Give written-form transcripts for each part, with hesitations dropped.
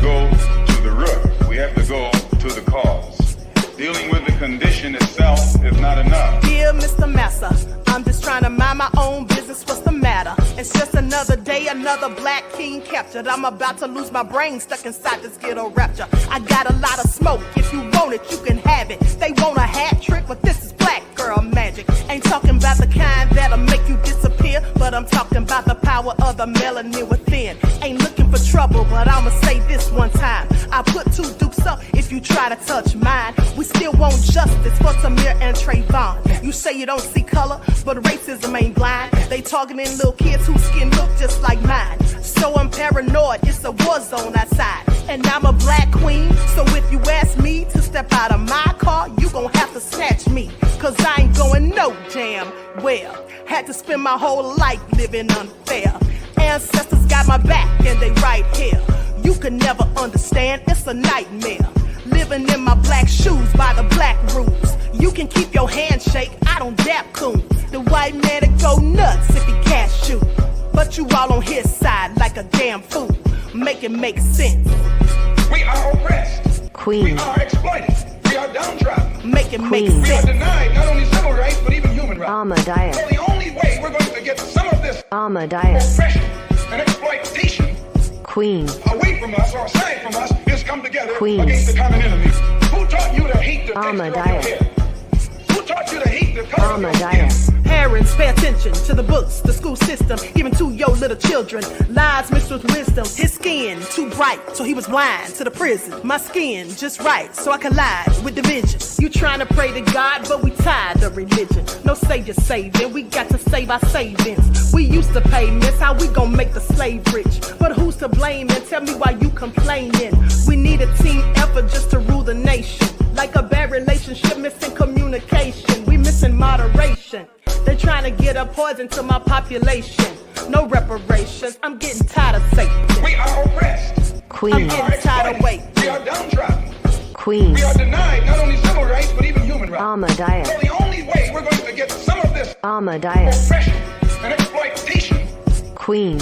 go to the root. We have to go to the cause. Dealing with the condition itself is not enough. Dear Mr. Massa, I'm just trying to mind my own business. What's the matter? It's just another day, another black king captured. I'm about to lose my brain, stuck inside this ghetto rapture. I got a lot of smoke. If you want it, you can have it. They want a hat trick, but this is black girl magic. Ain't talking about the kind that'll make you disappear, but I'm talking about the power of the melanin within. Ain't looking for trouble, but I'ma say this one time. I put 2 dukes up if you try to touch mine. We still want justice for Samir and Trayvon. You say you don't see color, but racism ain't blind. They targeting little kids whose skin look just like mine. So I'm paranoid, it's a war zone outside. And I'm a black queen, so if you ask me to step out of my car, you gon' have to snatch me. Cause I ain't going no damn well. Had to spend my whole life living unfair. Ancestors got my back and they right here. You can never understand, it's a nightmare. Living in my black shoes by the black rules. You can keep your handshake, I don't dap coon. The white man to go nuts if he can't shoot. But you all on his side like a damn fool. Make it make sense. We are oppressed. Queen. We are exploited. We are downtrodden. Make it make We are sense. denied not only civil rights, but even human rights. Ahmadiyyah. So the only way we're going to get some of this Ahmadiyyah. oppression and exploitation Queen. away from us or aside from us is come together Queen. against the common enemy. Who taught you to hate the texture of your Ahmadiyyah. hair? Who taught you to hate the color of your skin? Ahmadiyyah. Parents, pay attention to the books, the school system, even to your little children. Lies mixed with wisdom. His skin too bright, so he was blind to the prison. My skin just right, so I collide with division. You trying to pray to God, but we tired of religion. No savior saving, we got to save our savings. We used to pay miss, how we gon' make the slave rich? But who's to blame, and tell me why you complaining? We need a team effort just to rule the nation. Like a bad relationship, missing communication. We missing moderation. They're trying to get a poison to my population. No reparations, I'm getting tired of Satan. We are oppressed. Queen. I'm getting tired of waiting. We are downtrodden. Queen. We are denied not only civil rights, but even human rights. Ahmadiyyah. So the only way we're going to get some of this Ahmadiyyah. oppression and exploitation. Queen.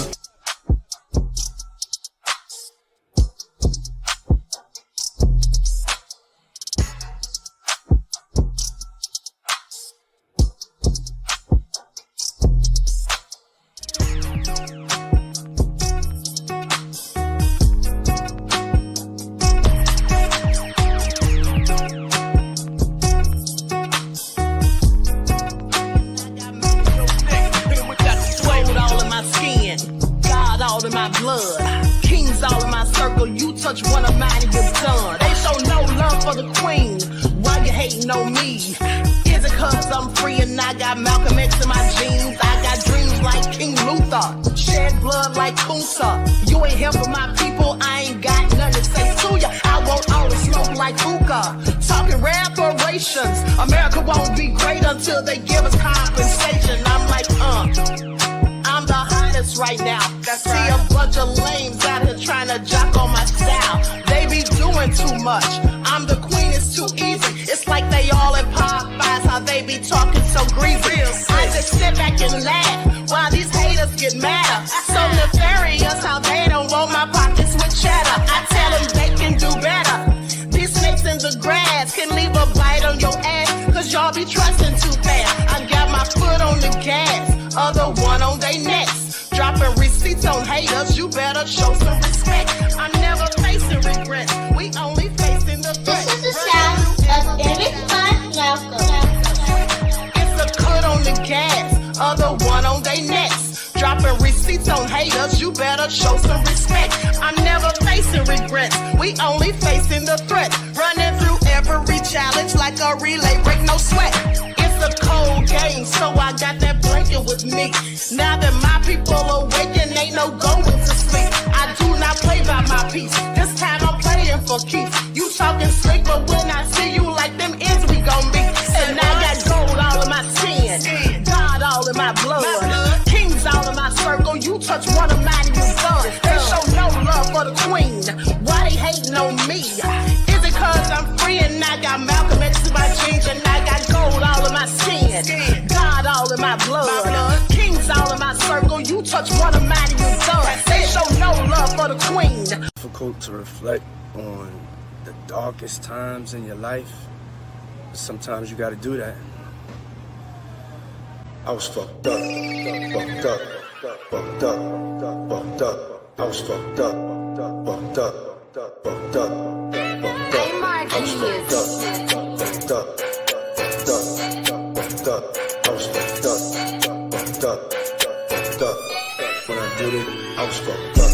Touch one of mine and you're done. They show no love for the queen. Why you hating on me? Is it cause I'm free and I got Malcolm X in my jeans? I got dreams like King Luther, shed blood like Kunsa. You ain't helping my people, I ain't got nothing to say to ya. I won't always smoke like hookah. Talking reparations, America won't be great until they give us compensation. I'm like, I'm the hottest right now. See a bunch of lames out here trying to jock on my style. They be doing too much. I'm the queen, it's too easy. It's like they all in Popeyes, how they be talking so greasy. I just sit back and laugh while these haters get mad. So nefarious how they don't want my pockets with cheddar. I tell them they can do better. These snakes in the grass can leave a bite on your ass, cause y'all be trusting too fast. I got my foot on the gas, other one on their necks. Dropping receipts on haters, you better show some respect. I'm never facing regrets, we only facing the threat. This is the sound of Eric Malcolm. It's a cut on the gas, other one on their necks. Dropping receipts on haters, you better show some respect. I'm never facing regrets, we only facing the threat. Running through every challenge like a relay, break no sweat. It's a cold game, so I got that blanket with me. Now that my people awaken, ain't no going to sleep. I do not play by my piece, this time I'm playing for keeps. You talking slick, but when I see you like them ends, we gon' meet. And I got gold all in my skin, God all in my blood, kings all in my circle. You touch one of mine and you're done. They show no love for the queen, why they hating on me? Is it cause I'm free and I got Malcolm X in my jeans, and I got gold all in my skin, God all in my blood, kings all in my circle. You touch one of mine and you're done. They show no love for the queen. difficult to reflect on the darkest times in your life, but sometimes you gotta do that. I was fucked up, fucked up, fucked up, fucked up. I was fucked up, fucked up, fucked up, fucked up. I was fucked up, fucked up, fucked up, fucked up. I was fucked up, fucked up, fucked up. When I did it, I was fucked up,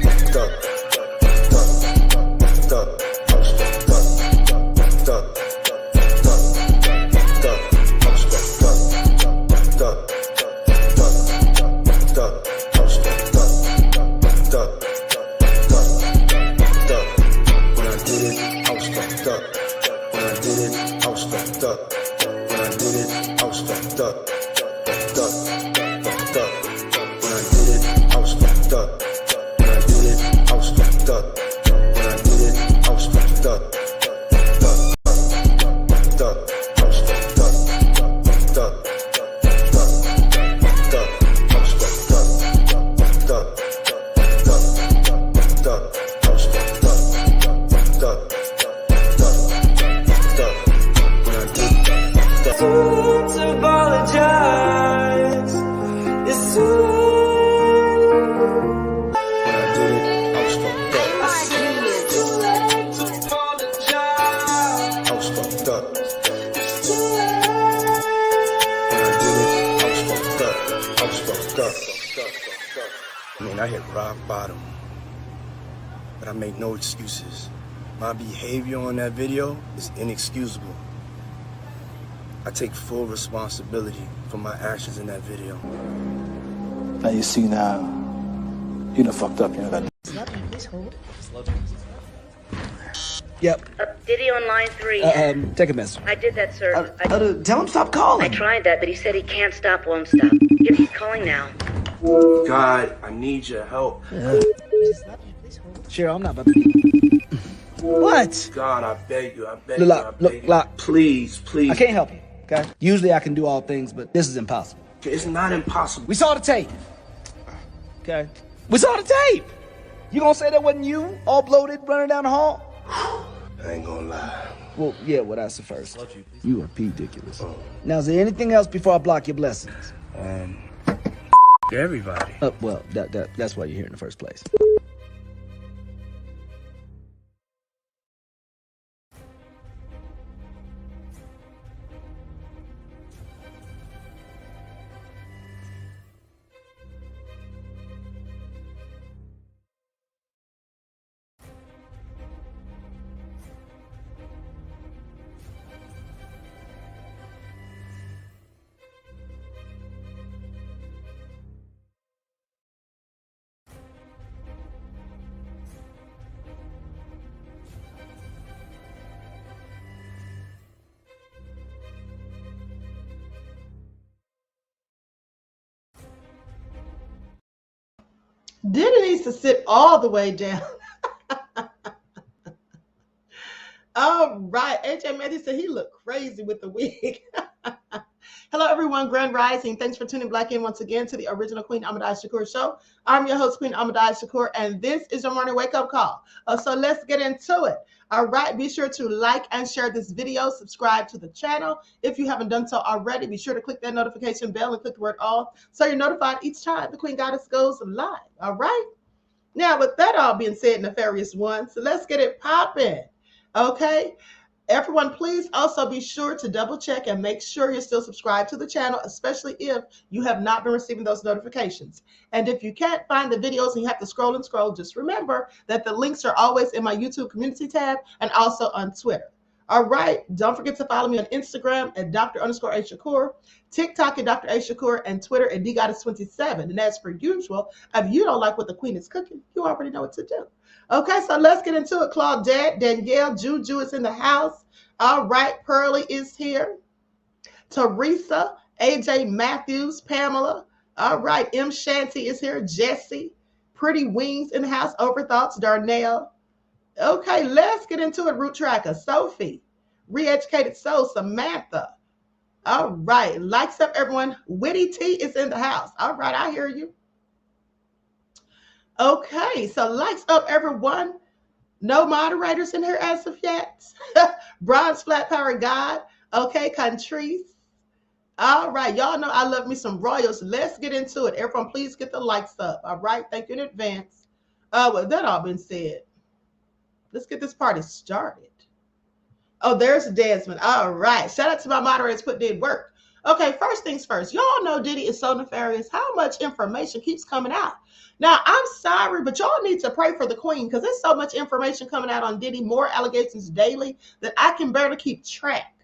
fucked up, fucked up, fucked up. I was fucked up, fucked up, fucked up, fucked up. I was fucked up, fucked up, fucked up, fucked up. I was fucked up, fucked up, fucked up, fucked up. When I did it, I was fucked up. When I did it, I was fucked up. When I did it, I was fucked up, fucked up, fucked up. When I did it, I was fucked up. When I did it, I was fucked up. When I did it, I was fucked up, fucked up, fucked up. I was fucked up, fucked up, fucked up, fucked up. I was fucked up, fucked up, fucked up, fucked up. I was fucked up, fucked up, fucked up, fucked up. When I did To apologize. It's too late. when I did it, I was fucked up. Apologize. I was fucked up. When I did it, I was fucked up. I was fucked up. I mean, I hit rock bottom, but I make no excuses. My behavior on that video is inexcusable. I take full responsibility for my actions in that video. Now you see now, you done fucked up, you know that. Yep. Diddy on line 3. Take a message. I did that, sir. Tell him stop calling. I tried that, but he said he can't stop, won't stop. He's calling now. God, I need your help. Cheryl, I'm not about to. What? God, I beg you, I beg you, I Look, beg you. look. Please, please. I can't help you, okay? Usually I can do all things, but this is impossible. It's not impossible. We saw the tape. Okay? We saw the tape. You gonna say that wasn't you, all bloated, running down the hall? I ain't gonna lie. Well, yeah, well, that's the first. You are ridiculous. Now, is there anything else before I block your blessings? Everybody. Well, that's why you're here in the first place. Diddy needs to sit all the way down. All right. AJ Matthews said he looked crazy with the wig. Hello, everyone. Grand Rising. Thanks for tuning back in once again to the original Queen Ahmadiyyah Shakur show. I'm your host, Queen Ahmadiyyah Shakur, and this is your morning wake-up call. So let's get into it. All right. Be sure to like and share this video. Subscribe to the channel. If you haven't done so already, be sure to click that notification bell and click the word all so you're notified each time the Queen Goddess goes live. All right. Now, with that all being said, nefarious one, so let's get it popping. Okay. Everyone, please also be sure to double check and make sure you're still subscribed to the channel, especially if you have not been receiving those notifications. And if you can't find the videos and you have to scroll and scroll, just remember that the links are always in my YouTube community tab and also on Twitter. All right. Don't forget to follow me on Instagram at Dr._A_Shakur, TikTok at Dr. A Shakur, and Twitter at DGoddess27. And as per usual, if you don't like what the Queen is cooking, you already know what to do. Okay, so let's get into it. Claudette, Danielle, Juju is in the house. All right, Pearly is here. Teresa, AJ Matthews, Pamela. All right, M. Shanty is here. Jesse, Pretty Wings in the house. Overthoughts, Darnell. Okay, let's get into it. Root Tracker, Sophie, Re-Educated Soul, Samantha. All right, likes up everyone. Witty T is in the house. All right, I hear you. Okay, so lights up, everyone. No moderators in here as of yet. Bronze Flat Power God. Okay, countries. All right, y'all know I love me some royals. Let's get into it. Everyone, please get the likes up. All right, thank you in advance. With that all been said, let's get this party started. Oh, there's Desmond. All right, shout out to my moderators putting in work. Okay, first things first. Y'all know Diddy is so nefarious. How much information keeps coming out? Now, I'm sorry, but y'all need to pray for the queen because there's so much information coming out on Diddy, more allegations daily that I can barely keep track.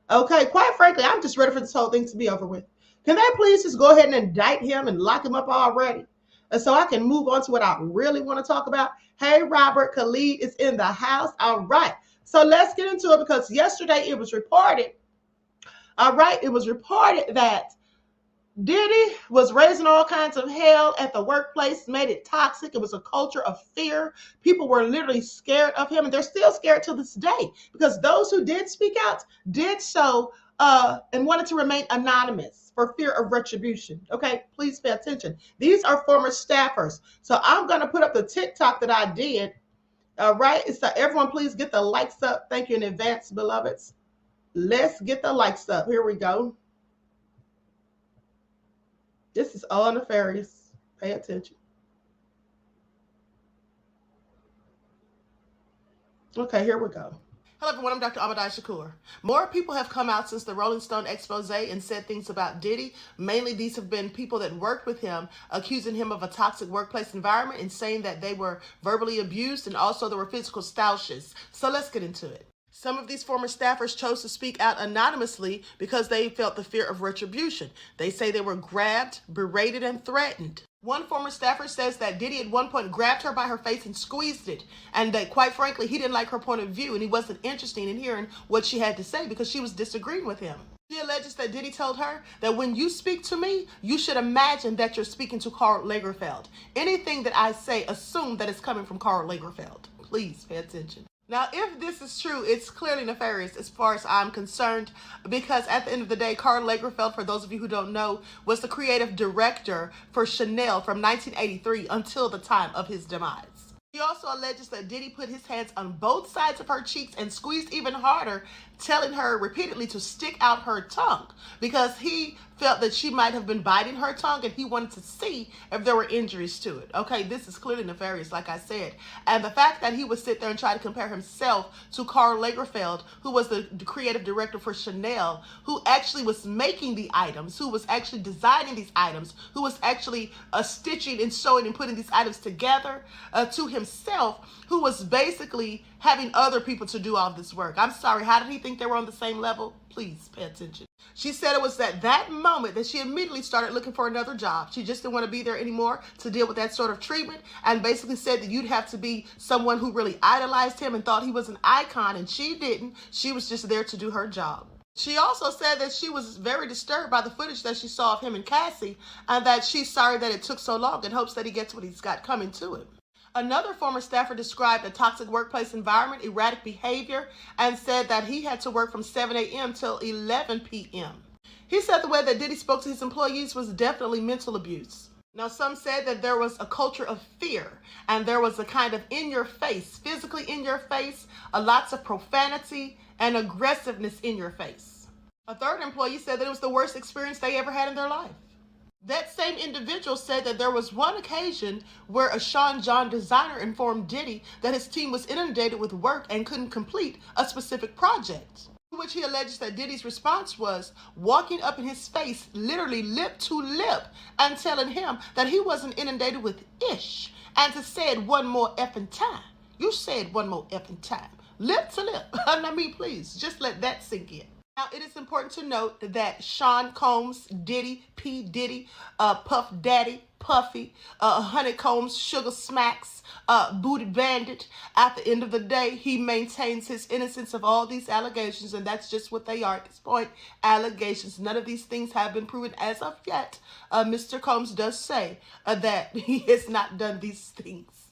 Okay, quite frankly, I'm just ready for this whole thing to be over with. Can they please just go ahead and indict him and lock him up already? And so I can move on to what I really want to talk about. Hey, Robert, Khalid is in the house. All right, so let's get into it because yesterday it was reported. All right, it was reported that Diddy was raising all kinds of hell at the workplace, made it toxic. It was a culture of fear. People were literally scared of him, and they're still scared to this day because those who did speak out did so and wanted to remain anonymous for fear of retribution. Okay, please pay attention. These are former staffers. So I'm going to put up the TikTok that I did. All right, so everyone please get the likes up. Thank you in advance, beloveds. Let's get the likes up. Here we go. This is all nefarious. Pay attention. Okay, here we go. Hello everyone, I'm Dr. Ahmadiyyah Shakur. More people have come out since the Rolling Stone expose and said things about Diddy. Mainly these have been people that worked with him, accusing him of a toxic workplace environment and saying that they were verbally abused and also there were physical stoushes. So let's get into it. Some of these former staffers chose to speak out anonymously because they felt the fear of retribution. They say they were grabbed, berated, and threatened. One former staffer says that Diddy at one point grabbed her by her face and squeezed it, and that quite frankly, he didn't like her point of view and he wasn't interested in hearing what she had to say because she was disagreeing with him. She alleges that Diddy told her that when you speak to me, you should imagine that you're speaking to Karl Lagerfeld. Anything that I say, assume that it's coming from Karl Lagerfeld. Please pay attention. Now, if this is true, it's clearly nefarious as far as I'm concerned, because at the end of the day, Karl Lagerfeld, for those of you who don't know, was the creative director for Chanel from 1983 until the time of his demise. He also alleges that Diddy put his hands on both sides of her cheeks and squeezed even harder, telling her repeatedly to stick out her tongue because he felt that she might have been biting her tongue and he wanted to see if there were injuries to it. Okay, this is clearly nefarious, like I said. And the fact that he would sit there and try to compare himself to Karl Lagerfeld, who was the creative director for Chanel, who actually was making the items, who was actually designing these items, who was actually stitching and sewing and putting these items together to himself, who was basically having other people to do all this work. I'm sorry, how did he think they were on the same level? Please pay attention. She said it was at that moment that she immediately started looking for another job. She just didn't want to be there anymore to deal with that sort of treatment, and basically said that you'd have to be someone who really idolized him and thought he was an icon, and she didn't. She was just there to do her job. She also said that she was very disturbed by the footage that she saw of him and Cassie, and that she's sorry that it took so long and hopes that he gets what he's got coming to him. Another former staffer described a toxic workplace environment, erratic behavior, and said that he had to work from 7 a.m. till 11 p.m. He said the way that Diddy spoke to his employees was definitely mental abuse. Now, some said that there was a culture of fear, and there was a kind of in your face, physically in your face, lots of profanity and aggressiveness in your face. A third employee said that it was the worst experience they ever had in their life. That same individual said that there was one occasion where a Sean John designer informed Diddy that his team was inundated with work and couldn't complete a specific project. To which he alleges that Diddy's response was walking up in his face, literally lip to lip, and telling him that he wasn't inundated with ish, and to say it one more effing time. You said one more effing time. Lip to lip. I mean, please, just let that sink in. Now, it is important to note that Sean Combs, Diddy, P. Diddy, Puff Daddy, Puffy, Honeycombs, Sugar Smacks, Booty Bandit, at the end of the day, he maintains his innocence of all these allegations, and that's just what they are at this point, allegations. None of these things have been proven as of yet. Mr. Combs does say that he has not done these things.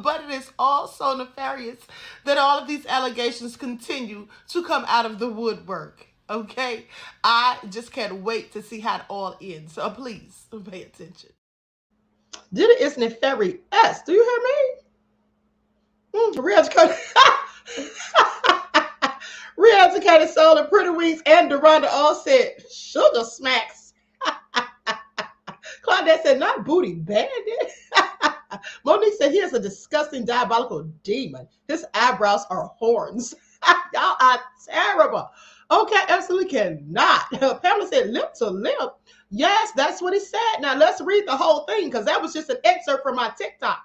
But it is all so nefarious that all of these allegations continue to come out of the woodwork. Okay? I just can't wait to see how it all ends. So please pay attention. Diddy is nefarious. Do you hear me? Re-educated. Re-educated Soul and Pretty Wings and Deronda all said sugar smacks. Claudette said not booty bandit. Monique said he is a disgusting diabolical demon. His eyebrows are horns. Y'all are terrible. Okay, absolutely cannot. Pamela said lip to lip. Yes, that's what he said. Now let's read the whole thing because that was just an excerpt from my TikTok.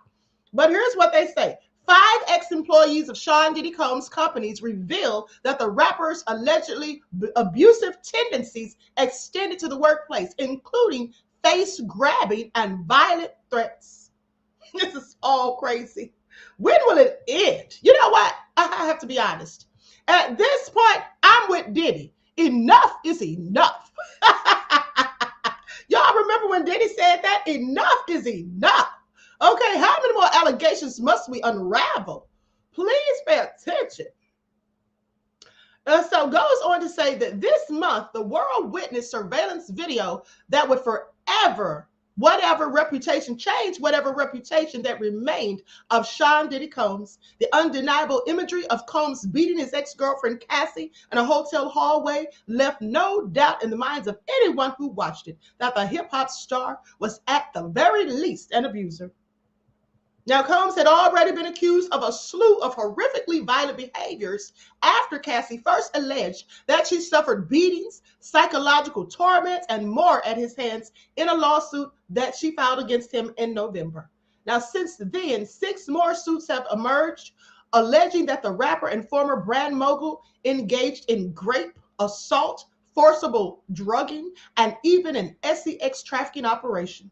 But here's what they say. 5 ex-employees of Sean Diddy Combs' companies reveal that the rapper's allegedly abusive tendencies extended to the workplace, including face grabbing and violent threats. This is all crazy. When will it end? You know what? I have to be honest. At this point, I'm with Diddy. Enough is enough. Y'all remember when Diddy said that? Enough is enough. Okay, how many more allegations must we unravel? Please pay attention. So goes on to say that this month, the world witnessed surveillance video that would forever, whatever reputation that remained of Sean Diddy Combs. The undeniable imagery of Combs beating his ex-girlfriend Cassie in a hotel hallway left no doubt in the minds of anyone who watched it that the hip-hop star was at the very least an abuser. Now, Combs had already been accused of a slew of horrifically violent behaviors after Cassie first alleged that she suffered beatings, psychological torments, and more at his hands in a lawsuit that she filed against him in November. Now, since then, 6 more suits have emerged, alleging that the rapper and former brand mogul engaged in rape, assault, forcible drugging, and even an sex trafficking operation.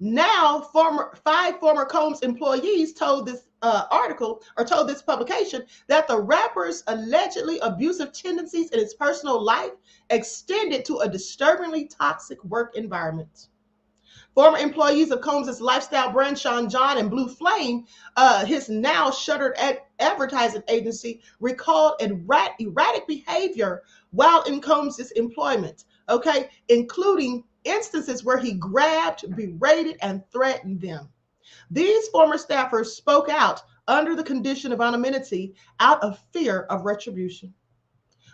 Now, 5 former Combs employees told this told this publication that the rapper's allegedly abusive tendencies in his personal life extended to a disturbingly toxic work environment. Former employees of Combs' lifestyle brand Sean John and Blue Flame, his now shuttered advertising agency, recalled erratic behavior while in Combs' employment, okay, including instances where he grabbed, berated, and threatened them. These former staffers spoke out under the condition of anonymity out of fear of retribution.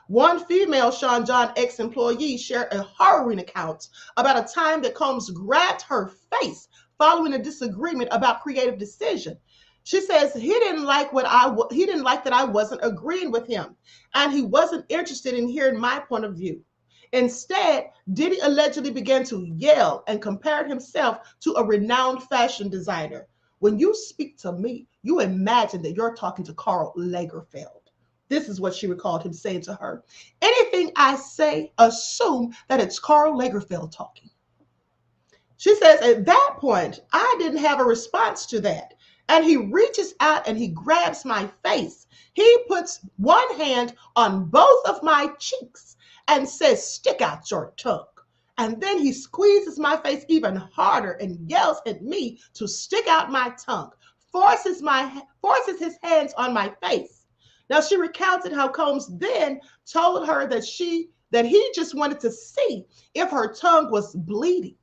One female Sean John ex-employee shared a harrowing account about a time that Combs grabbed her face following a disagreement about creative decision. She says he didn't like that I wasn't agreeing with him, and he wasn't interested in hearing my point of view. Instead, Diddy allegedly began to yell and compared himself to a renowned fashion designer. When you speak to me, you imagine that you're talking to Karl Lagerfeld. This is what she recalled him saying to her. Anything I say, assume that it's Karl Lagerfeld talking. She says, at that point, I didn't have a response to that. And he reaches out and he grabs my face. He puts one hand on both of my cheeks and says, stick out your tongue. And then he squeezes my face even harder and yells at me to stick out my tongue, forces his hands on my face. Now, she recounted how Combs then told her that he just wanted to see if her tongue was bleeding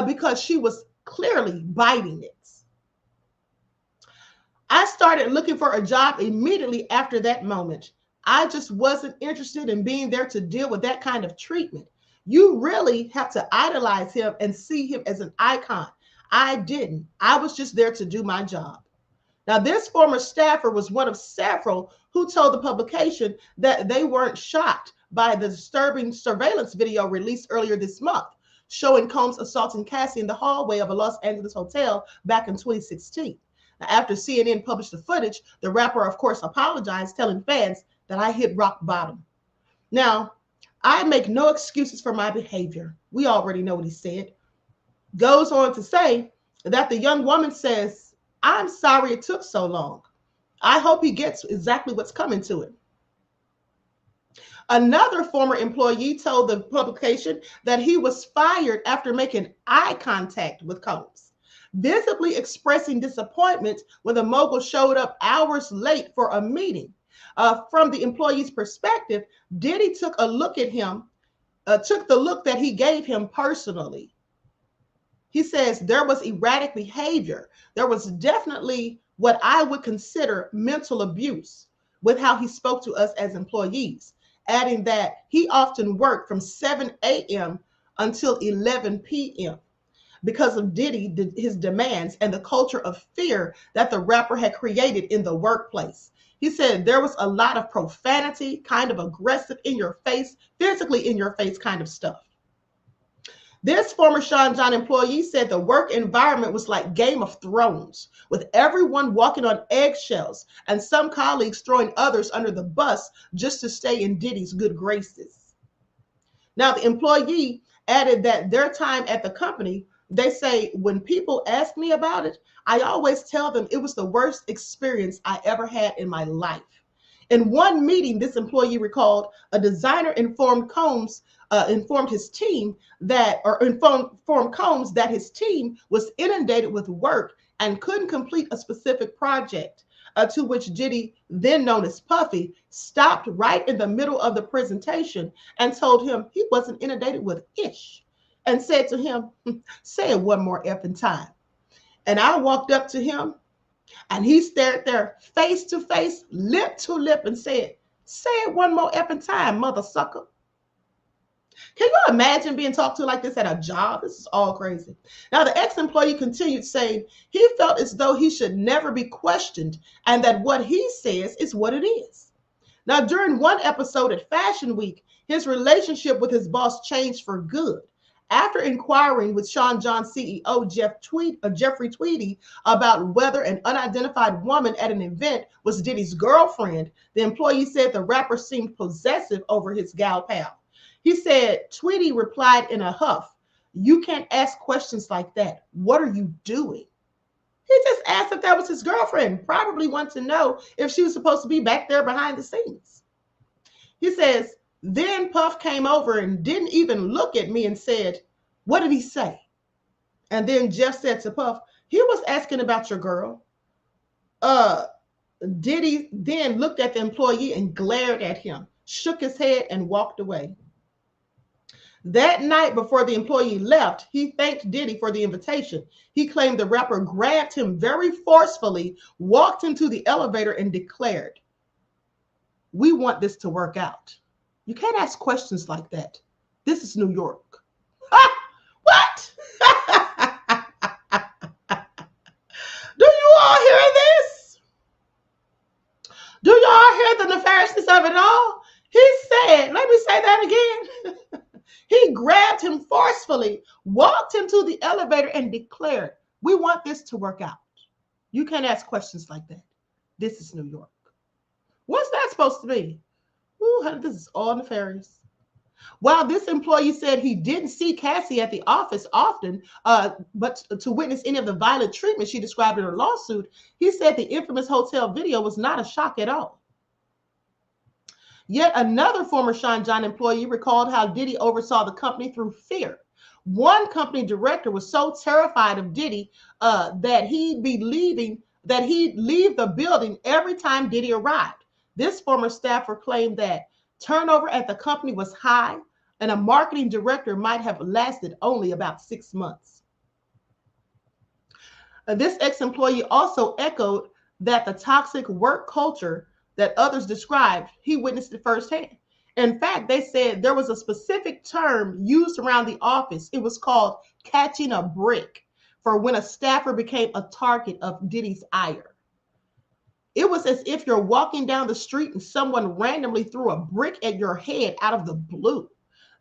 because she was clearly biting it. I started looking for a job immediately after that moment. I just wasn't interested in being there to deal with that kind of treatment. You really have to idolize him and see him as an icon. I didn't. I was just there to do my job. Now, this former staffer was one of several who told the publication that they weren't shocked by the disturbing surveillance video released earlier this month, showing Combs assaulting Cassie in the hallway of a Los Angeles hotel back in 2016. Now, after CNN published the footage, the rapper, of course, apologized, telling fans that I hit rock bottom. Now, I make no excuses for my behavior. We already know what he said. Goes on to say that the young woman says, I'm sorry it took so long. I hope he gets exactly what's coming to him. Another former employee told the publication that he was fired after making eye contact with Combs, visibly expressing disappointment when the mogul showed up hours late for a meeting. From the employee's perspective, Diddy took a look at him, took the look that he gave him personally. He says there was erratic behavior. There was definitely what I would consider mental abuse with how he spoke to us as employees, adding that he often worked from 7 a.m. until 11 p.m. because of Diddy, his demands, and the culture of fear that the rapper had created in the workplace. He said there was a lot of profanity, kind of aggressive, in your face, physically in your face kind of stuff. This former Sean John employee said the work environment was like Game of Thrones, with everyone walking on eggshells and some colleagues throwing others under the bus just to stay in Diddy's good graces. Now, the employee added that their time at the company, they say, when people ask me about it, I always tell them it was the worst experience I ever had in my life. In one meeting, this employee recalled a designer informed Combs his team that his team was inundated with work and couldn't complete a specific project, to which Diddy, then known as Puffy, stopped right in the middle of the presentation and told him he wasn't inundated with ish, and said to him, say it one more effing time. And I walked up to him and he stared there face to face, lip to lip, and said, say it one more effing time, mother sucker. Can you imagine being talked to like this at a job? This is all crazy. Now, the ex-employee continued saying he felt as though he should never be questioned and that what he says is what it is. Now, during one episode at Fashion Week, his relationship with his boss changed for good. After inquiring with Sean John CEO Jeffrey Tweedy about whether an unidentified woman at an event was Diddy's girlfriend, the employee said the rapper seemed possessive over his gal pal. He said, Tweedy replied in a huff, you can't ask questions like that. What are you doing? He just asked if that was his girlfriend, probably wanted to know if she was supposed to be back there behind the scenes. He says, then Puff came over and didn't even look at me and said, what did he say? And then Jeff said to Puff, he was asking about your girl. Diddy then looked at the employee and glared at him, shook his head, and walked away. That night before the employee left, he thanked Diddy for the invitation. He claimed the rapper grabbed him very forcefully, walked him to the elevator, and declared, we want this to work out. You can't ask questions like that. This is New York. What? Do you all hear this? Do you all hear the nefariousness of it all? He said, let me say that again. He grabbed him forcefully, walked him to the elevator, and declared, we want this to work out. You can't ask questions like that. This is New York. What's that supposed to be? Ooh, honey, this is all nefarious. While this employee said he didn't see Cassie at the office often, but to witness any of the violent treatment she described in her lawsuit, he said the infamous hotel video was not a shock at all. Yet another former Sean John employee recalled how Diddy oversaw the company through fear. One company director was so terrified of Diddy that he'd leave the building every time Diddy arrived. This former staffer claimed that turnover at the company was high and a marketing director might have lasted only about 6 months. This ex-employee also echoed that the toxic work culture that others described, he witnessed it firsthand. In fact, they said there was a specific term used around the office. It was called catching a brick for when a staffer became a target of Diddy's ire. It was as if you're walking down the street and someone randomly threw a brick at your head out of the blue.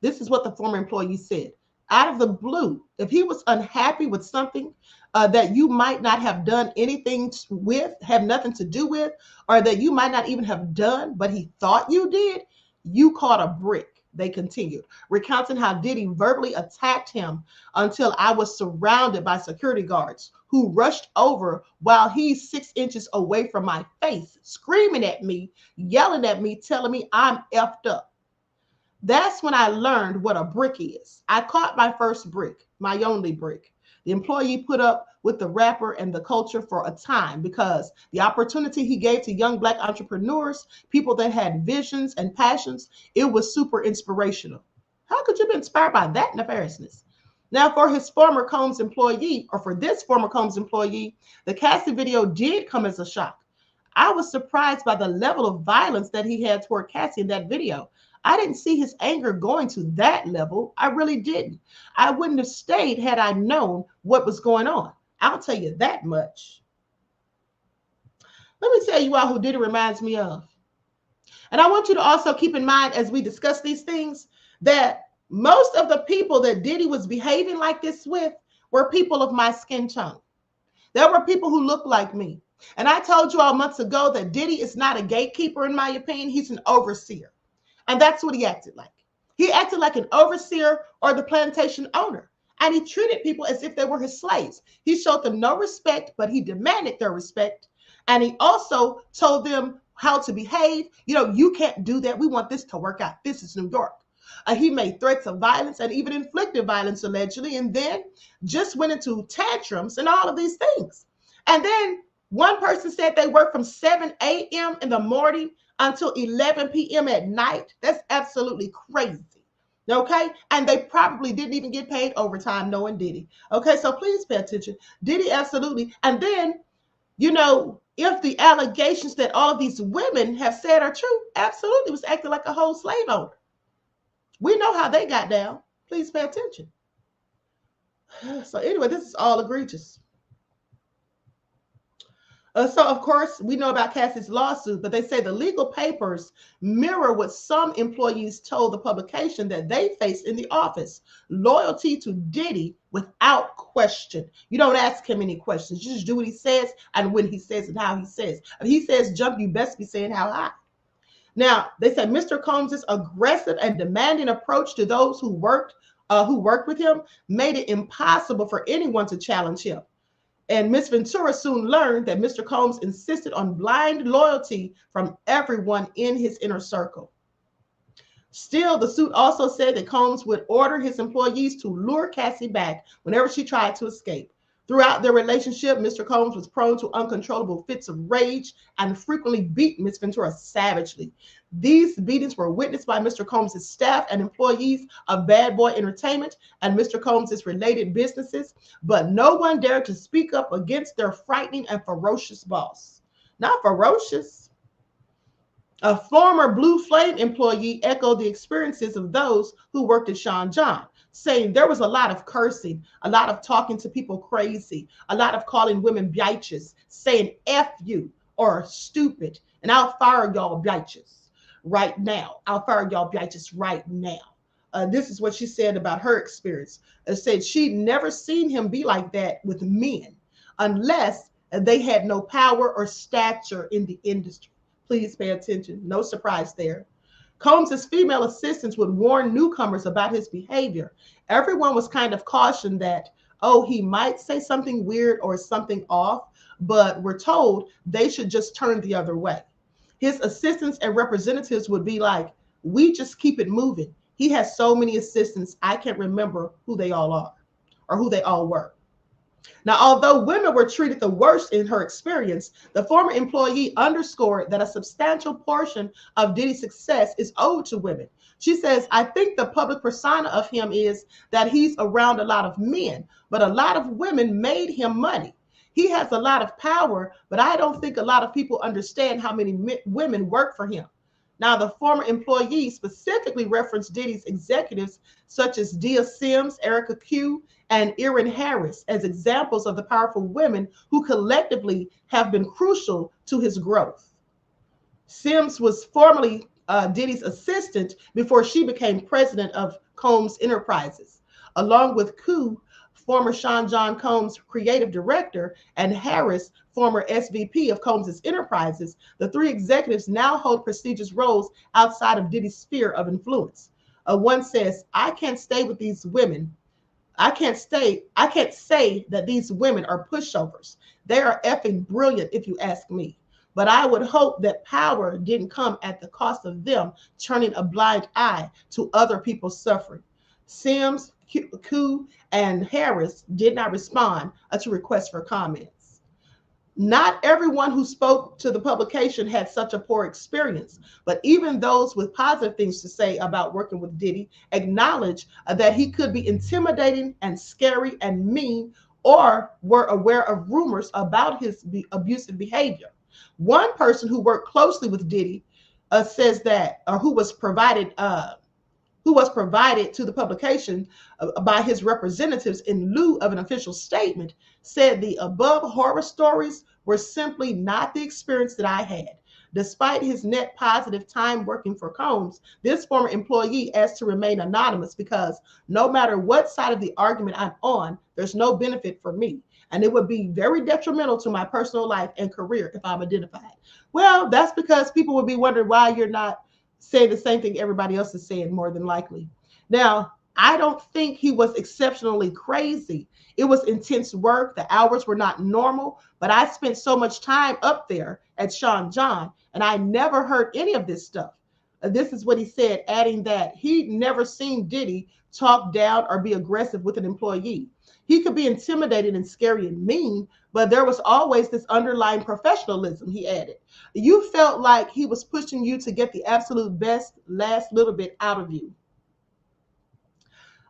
This is what the former employee said. Out of the blue, if he was unhappy with something that you might not have done anything with, have nothing to do with, or that you might not even have done, but he thought you did, you caught a brick, they continued, recounting how Diddy verbally attacked him until I was surrounded by security guards who rushed over while he's 6 inches away from my face, screaming at me, yelling at me, telling me I'm effed up. That's when I learned what a brick is. I caught my first brick, my only brick. The employee put up with the rapper and the culture for a time because the opportunity he gave to young Black entrepreneurs, people that had visions and passions, it was super inspirational. How could you be inspired by that nefariousness? Now, for his former Combs employee, or for this former Combs employee, the Cassie video did come as a shock. I was surprised by the level of violence that he had toward Cassie in that video. I didn't see his anger going to that level. I really didn't. I wouldn't have stayed had I known what was going on. I'll tell you that much. Let me tell you all who Diddy reminds me of. And I want you to also keep in mind as we discuss these things that most of the people that Diddy was behaving like this with were people of my skin tone. There were people who looked like me. And I told you all months ago that Diddy is not a gatekeeper, in my opinion. He's an overseer. And that's what he acted like. He acted like an overseer or the plantation owner. And he treated people as if they were his slaves. He showed them no respect, but he demanded their respect. And he also told them how to behave. You know, you can't do that. We want this to work out. This is New York. He made threats of violence and even inflicted violence allegedly, and then just went into tantrums and all of these things. And then one person said they worked from 7 a.m. in the morning until 11 p.m. at night. That's absolutely crazy. Okay. And they probably didn't even get paid overtime knowing Diddy. Okay. So please pay attention. Diddy, absolutely. And then, you know, if the allegations that all of these women have said are true, absolutely was acting like a whole slave owner. We know how they got down. Please pay attention. So anyway, this is all egregious. So, of course, we know about Cassie's lawsuit, but they say the legal papers mirror what some employees told the publication that they face in the office. Loyalty to Diddy without question. You don't ask him any questions. You just do what he says and when he says and how he says. If he says jump, you best be saying how high. Now, they said Mr. Combs' aggressive and demanding approach to those who worked with him made it impossible for anyone to challenge him. And Ms. Ventura soon learned that Mr. Combs insisted on blind loyalty from everyone in his inner circle. Still, the suit also said that Combs would order his employees to lure Cassie back whenever she tried to escape. Throughout their relationship, Mr. Combs was prone to uncontrollable fits of rage and frequently beat Ms. Ventura savagely. These beatings were witnessed by Mr. Combs' staff and employees of Bad Boy Entertainment and Mr. Combs' related businesses, but no one dared to speak up against their frightening and ferocious boss. Not ferocious. A former Blue Flame employee echoed the experiences of those who worked at Sean John, saying there was a lot of cursing, a lot of talking to people crazy, a lot of calling women bitches, saying F you or stupid, and I'll fire y'all bitches right now. I'll fire y'all bitches right now. This is what she said about her experience. Said she'd never seen him be like that with men unless they had no power or stature in the industry. Please pay attention. No surprise there. Combs' female assistants would warn newcomers about his behavior. Everyone was kind of cautioned that, oh, he might say something weird or something off, but were told they should just turn the other way. His assistants and representatives would be like, we just keep it moving. He has so many assistants, I can't remember who they all are or who they all were. Now, although women were treated the worst in her experience, the former employee underscored that a substantial portion of Diddy's success is owed to women. She says, I think the public persona of him is that he's around a lot of men, but a lot of women made him money. He has a lot of power, but I don't think a lot of people understand how many women work for him. Now, the former employee specifically referenced Diddy's executives such as Dia Sims, Erica Q, and Erin Harris as examples of the powerful women who collectively have been crucial to his growth. Sims was formerly Diddy's assistant before she became president of Combs Enterprises, along with Q, former Sean John Combs creative director, and Harris, former SVP of Combs Enterprises. The three executives now hold prestigious roles outside of Diddy's sphere of influence. One says, I can't stay with these women. I can't say that these women are pushovers. They are effing brilliant, if you ask me. But I would hope that power didn't come at the cost of them turning a blind eye to other people's suffering. Sims, Q, and Harris did not respond to requests for comments. Not everyone who spoke to the publication had such a poor experience, but even those with positive things to say about working with Diddy acknowledged that he could be intimidating and scary and mean, or were aware of rumors about his abusive behavior. One person who worked closely with Diddy says that, or who was provided to the publication by his representatives in lieu of an official statement, said the above horror stories were simply not the experience that I had. Despite his net positive time working for Combs, this former employee asked to remain anonymous because no matter what side of the argument I'm on, there's no benefit for me. And it would be very detrimental to my personal life and career if I'm identified. Well, that's because people would be wondering why you're not saying the same thing everybody else is saying, more than likely. Now, I don't think he was exceptionally crazy. It was intense work. The hours were not normal, but I spent so much time up there at Sean John, and I never heard any of this stuff. This is what he said, adding that he'd never seen Diddy talk down or be aggressive with an employee. He could be intimidating and scary and mean, but there was always this underlying professionalism, he added. You felt like he was pushing you to get the absolute best last little bit out of you.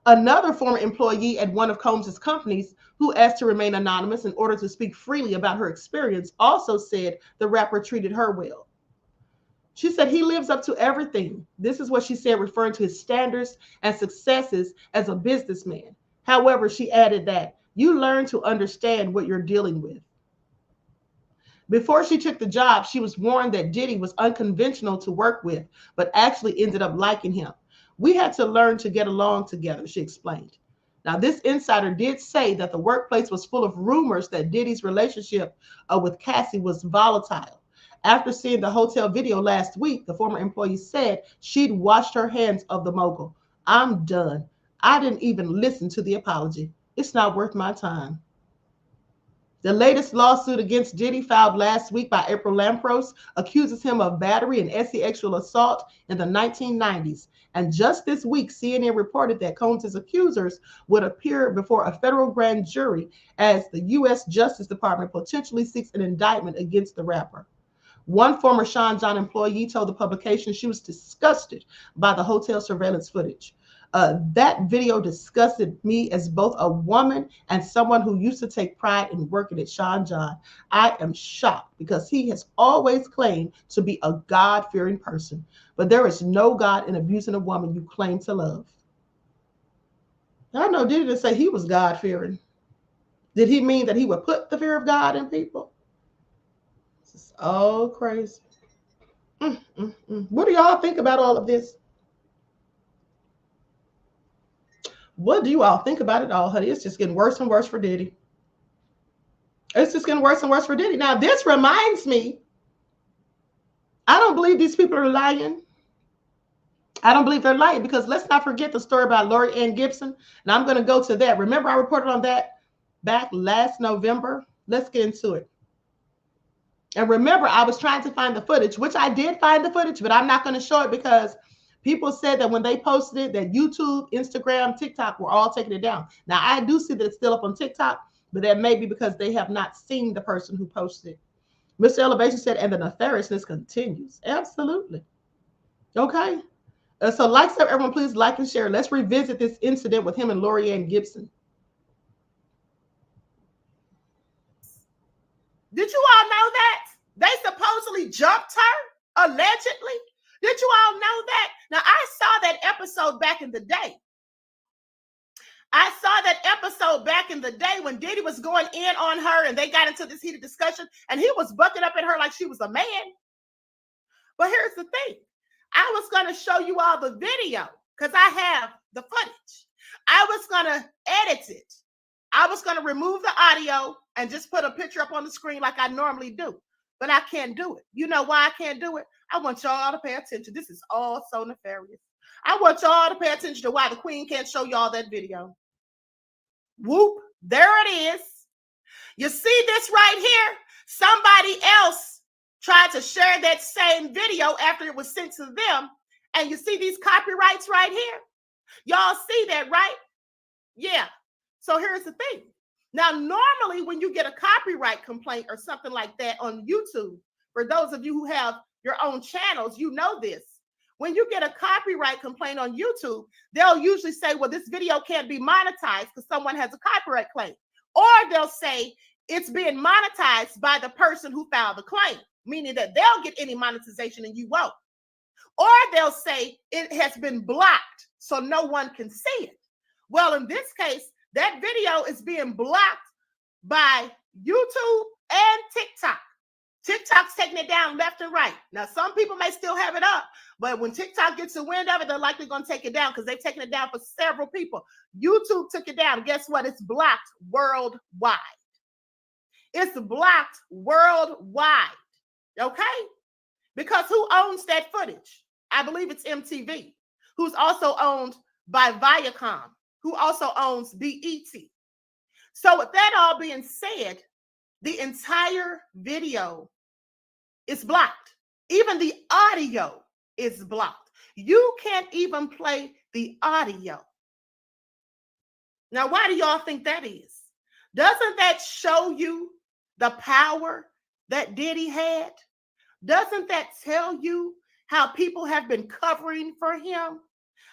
Another former employee at one of Combs' companies, who asked to remain anonymous in order to speak freely about her experience, also said the rapper treated her well. She said he lives up to everything. This is what she said, referring to his standards and successes as a businessman. However, she added that you learn to understand what you're dealing with. Before she took the job, she was warned that Diddy was unconventional to work with, but actually ended up liking him. We had to learn to get along together, she explained. Now, this insider did say that the workplace was full of rumors that Diddy's relationship with Cassie was volatile. After seeing the hotel video last week, the former employee said she'd washed her hands of the mogul. I'm done. I didn't even listen to the apology. It's not worth my time. The latest lawsuit against Diddy, filed last week by April Lampros, accuses him of battery and sexual assault in the 1990s. And just this week, CNN reported that Combs' accusers would appear before a federal grand jury as the U.S. Justice Department potentially seeks an indictment against the rapper. One former Sean John employee told the publication she was disgusted by the hotel surveillance footage. That video disgusted me as both a woman and someone who used to take pride in working at Sean John. I am shocked because he has always claimed to be a God-fearing person, but there is no God in abusing a woman you claim to love. I know Diddy didn't say he was God-fearing. Did he mean that he would put the fear of God in people? This is all crazy. What do y'all think about all of this? What do you all think about it all, honey? It's just getting worse and worse for Diddy. It's just getting worse and worse for Diddy. Now, this reminds me, I don't believe these people are lying. I don't believe they're lying, because let's not forget the story about Lori Ann Gibson. And I'm going to go to that. Remember, I reported on that back last November. Let's get into it. And remember, I was trying to find the footage, which I did find the footage, but I'm not going to show it because people said that when they posted it, that YouTube, Instagram, TikTok were all taking it down. Now, I do see that it's still up on TikTok, but that may be because they have not seen the person who posted it. Mr. Elevation said, and the nefariousness continues. Absolutely. Okay. So everyone, please like and share. Let's revisit this incident with him and Lori Ann Gibson. Did you all know that? They supposedly jumped her, allegedly. Did you all know that? Now, I saw that episode back in the day. I saw that episode back in the day when Diddy was going in on her and they got into this heated discussion and he was bucking up at her like she was a man. But here's the thing. I was going to show you all the video because I have the footage. I was going to edit it. I was going to remove the audio and just put a picture up on the screen like I normally do. But I can't do it. You know why I can't do it? I want y'all to pay attention. This is all so nefarious. I want y'all to pay attention to why the queen can't show y'all that video. Whoop, there it is. You see this right here? Somebody else tried to share that same video after it was sent to them. And you see these copyrights right here? Y'all see that, right? Yeah. So here's the thing. Now, normally when you get a copyright complaint or something like that on YouTube, for those of you who have your own channels, you know this. When you get a copyright complaint on YouTube, they'll usually say, well, this video can't be monetized because someone has a copyright claim. Or they'll say it's being monetized by the person who filed the claim, meaning that they'll get any monetization and you won't. Or they'll say it has been blocked so no one can see it. Well, in this case, that video is being blocked by YouTube and TikTok. TikTok's taking it down left and right. Now, some people may still have it up, but when TikTok gets a wind of it, they're likely going to take it down because they've taken it down for several people. YouTube took it down. Guess what? It's blocked worldwide. It's blocked worldwide. Okay? Because who owns that footage? I believe it's MTV, who's also owned by Viacom, who also owns BET. So with that all being said, the entire video is blocked. Even the audio is blocked. You can't even play the audio. Now, why do y'all think that is? Doesn't that show you the power that Diddy had? Doesn't that tell you how people have been covering for him?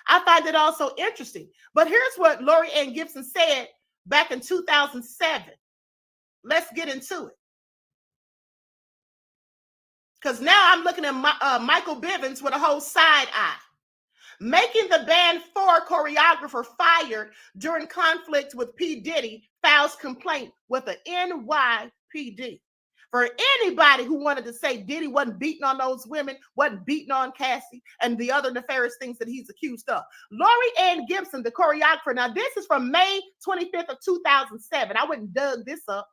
I find it also interesting. But here's what Lori Ann Gibson said back in 2007. Let's get into it. Because now I'm looking at Michael Bivins with a whole side eye. Making the Band 4 choreographer fired during conflict with P. Diddy files complaint with the NYPD. For anybody who wanted to say Diddy wasn't beating on those women, wasn't beating on Cassie, and the other nefarious things that he's accused of. Lori Ann Gibson, the choreographer. Now, this is from May 25th of 2007. I wouldn't dug this up.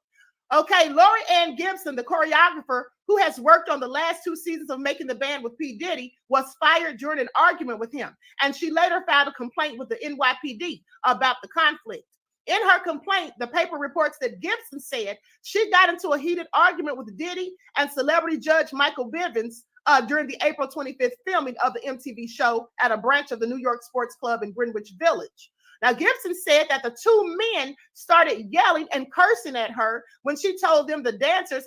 Okay, Lori Ann Gibson, the choreographer who has worked on the last 2 seasons of Making the Band with P. Diddy, was fired during an argument with him. And she later filed a complaint with the NYPD about the conflict. In her complaint, the paper reports that Gibson said she got into a heated argument with Diddy and celebrity judge Michael Bivins during the April 25th filming of the MTV show at a branch of the New York Sports Club in Greenwich Village. Now, Gibson said that the 2 men started yelling and cursing at her when she told them the dancers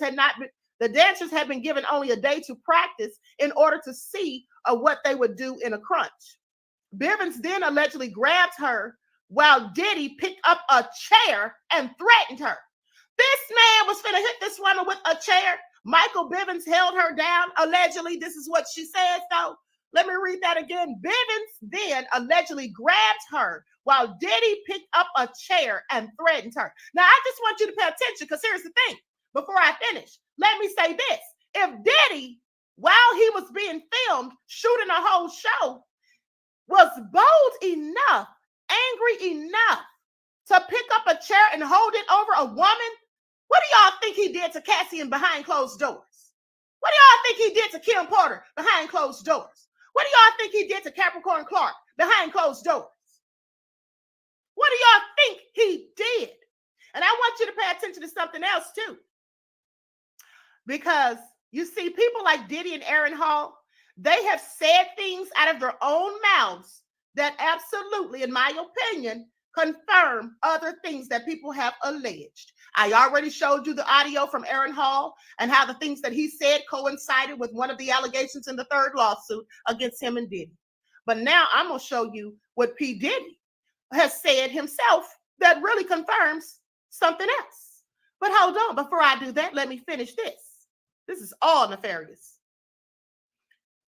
had been given only a day to practice in order to see what they would do in a crunch. Bivins then allegedly grabbed her while Diddy picked up a chair and threatened her. This man was finna hit this woman with a chair. Michael Bivins held her down. Allegedly, this is what she said, though. Let me read that again. Bivins then allegedly grabbed her while Diddy picked up a chair and threatened her. Now, I just want you to pay attention because here's the thing. Before I finish, let me say this. If Diddy, while he was being filmed, shooting a whole show, was bold enough, angry enough to pick up a chair and hold it over a woman, what do y'all think he did to Cassian behind closed doors? What do y'all think he did to Kim Porter behind closed doors? What do y'all think he did to Capricorn Clark behind closed doors? What do y'all think he did? And I want you to pay attention to something else too. Because you see, people like Diddy and Aaron Hall, they have said things out of their own mouths that absolutely, in my opinion, confirm other things that people have alleged. I already showed you the audio from Aaron Hall and how the things that he said coincided with one of the allegations in the 3rd lawsuit against him and Diddy. But now I'm going to show you what P. Diddy has said himself that really confirms something else. But hold on, before I do that, let me finish this. This is all nefarious.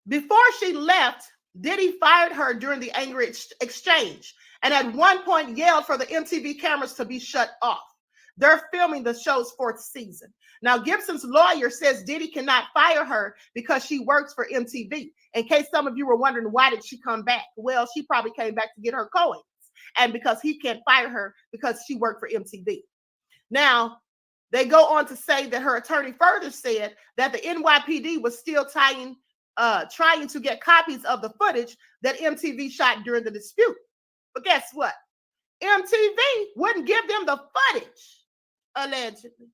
Before she left, Diddy fired her during the angry exchange and at one point yelled for the MTV cameras to be shut off. They're filming the show's 4th season. Now, Gibson's lawyer says Diddy cannot fire her because she works for MTV. In case some of you were wondering, why did she come back? Well, she probably came back to get her coins. And because he can't fire her because she worked for MTV. Now, they go on to say that her attorney further said that the NYPD was still trying to get copies of the footage that MTV shot during the dispute. But guess what? MTV wouldn't give them the footage, allegedly.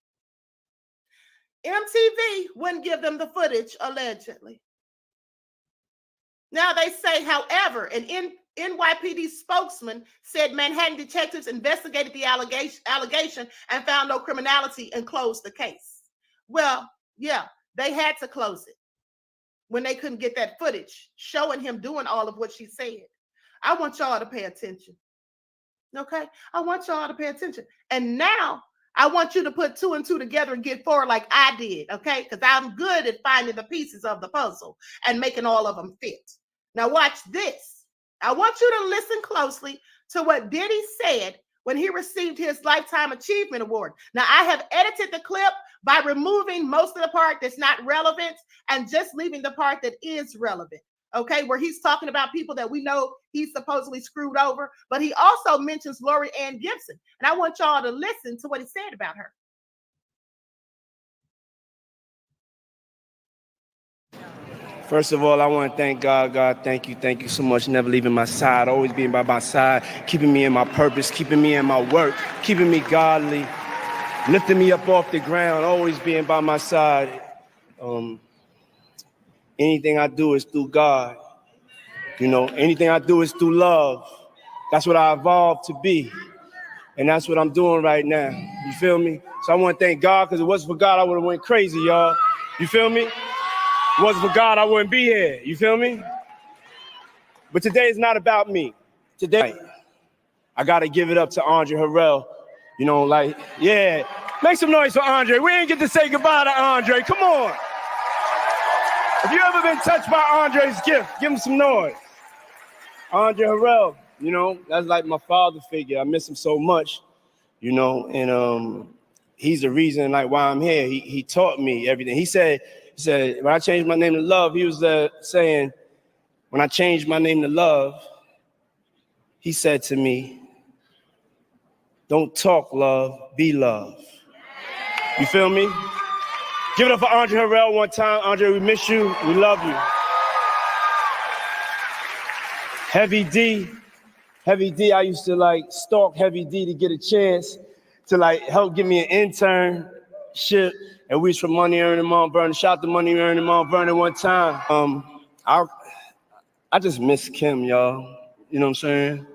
MTV wouldn't give them the footage, allegedly. Now they say, however, an NYPD spokesman said Manhattan detectives investigated the allegation and found no criminality and closed the case. Well, yeah, they had to close it when they couldn't get that footage showing him doing all of what she said. I want y'all to pay attention. Okay? I want y'all to pay attention. And now I want you to put 2 and 2 together and get 4 like I did, okay? Because I'm good at finding the pieces of the puzzle and making all of them fit. Now watch this. I want you to listen closely to what Diddy said when he received his Lifetime Achievement Award. Now, I have edited the clip by removing most of the part that's not relevant and just leaving the part that is relevant, okay, where he's talking about people that we know he's supposedly screwed over, but he also mentions Lori Ann Gibson. And I want y'all to listen to what he said about her. First of all, I want to thank God. God, thank you so much, never leaving my side, always being by my side, keeping me in my purpose, keeping me in my work, keeping me godly, lifting me up off the ground, always being by my side. Anything I do is through God. You know, anything I do is through love. That's what I evolved to be. And that's what I'm doing right now. You feel me? So I want to thank God, because if it wasn't for God, I would have went crazy, y'all. You feel me? If it wasn't for God, I wouldn't be here. You feel me? But today is not about me. Today, I got to give it up to Andre Harrell. You know, like, yeah. Make some noise for Andre. We ain't get to say goodbye to Andre. Come on. If you ever been touched by Andre's gift, give him some noise. Andre Harrell, you know, that's like my father figure. I miss him so much, you know, and he's the reason like why I'm here. He taught me everything. He said, when I changed my name to Love, he was saying, when I changed my name to Love, he said to me, don't talk love, be love. You feel me? Give it up for Andre Harrell one time. Andre, we miss you. We love you. Heavy D, I used to like stalk Heavy D to get a chance to like help give me an internship. And we was from Money Earning Mount Vernon. Shout out to Money Earning Mount Vernon one time. I just miss Kim, y'all. You know what I'm saying?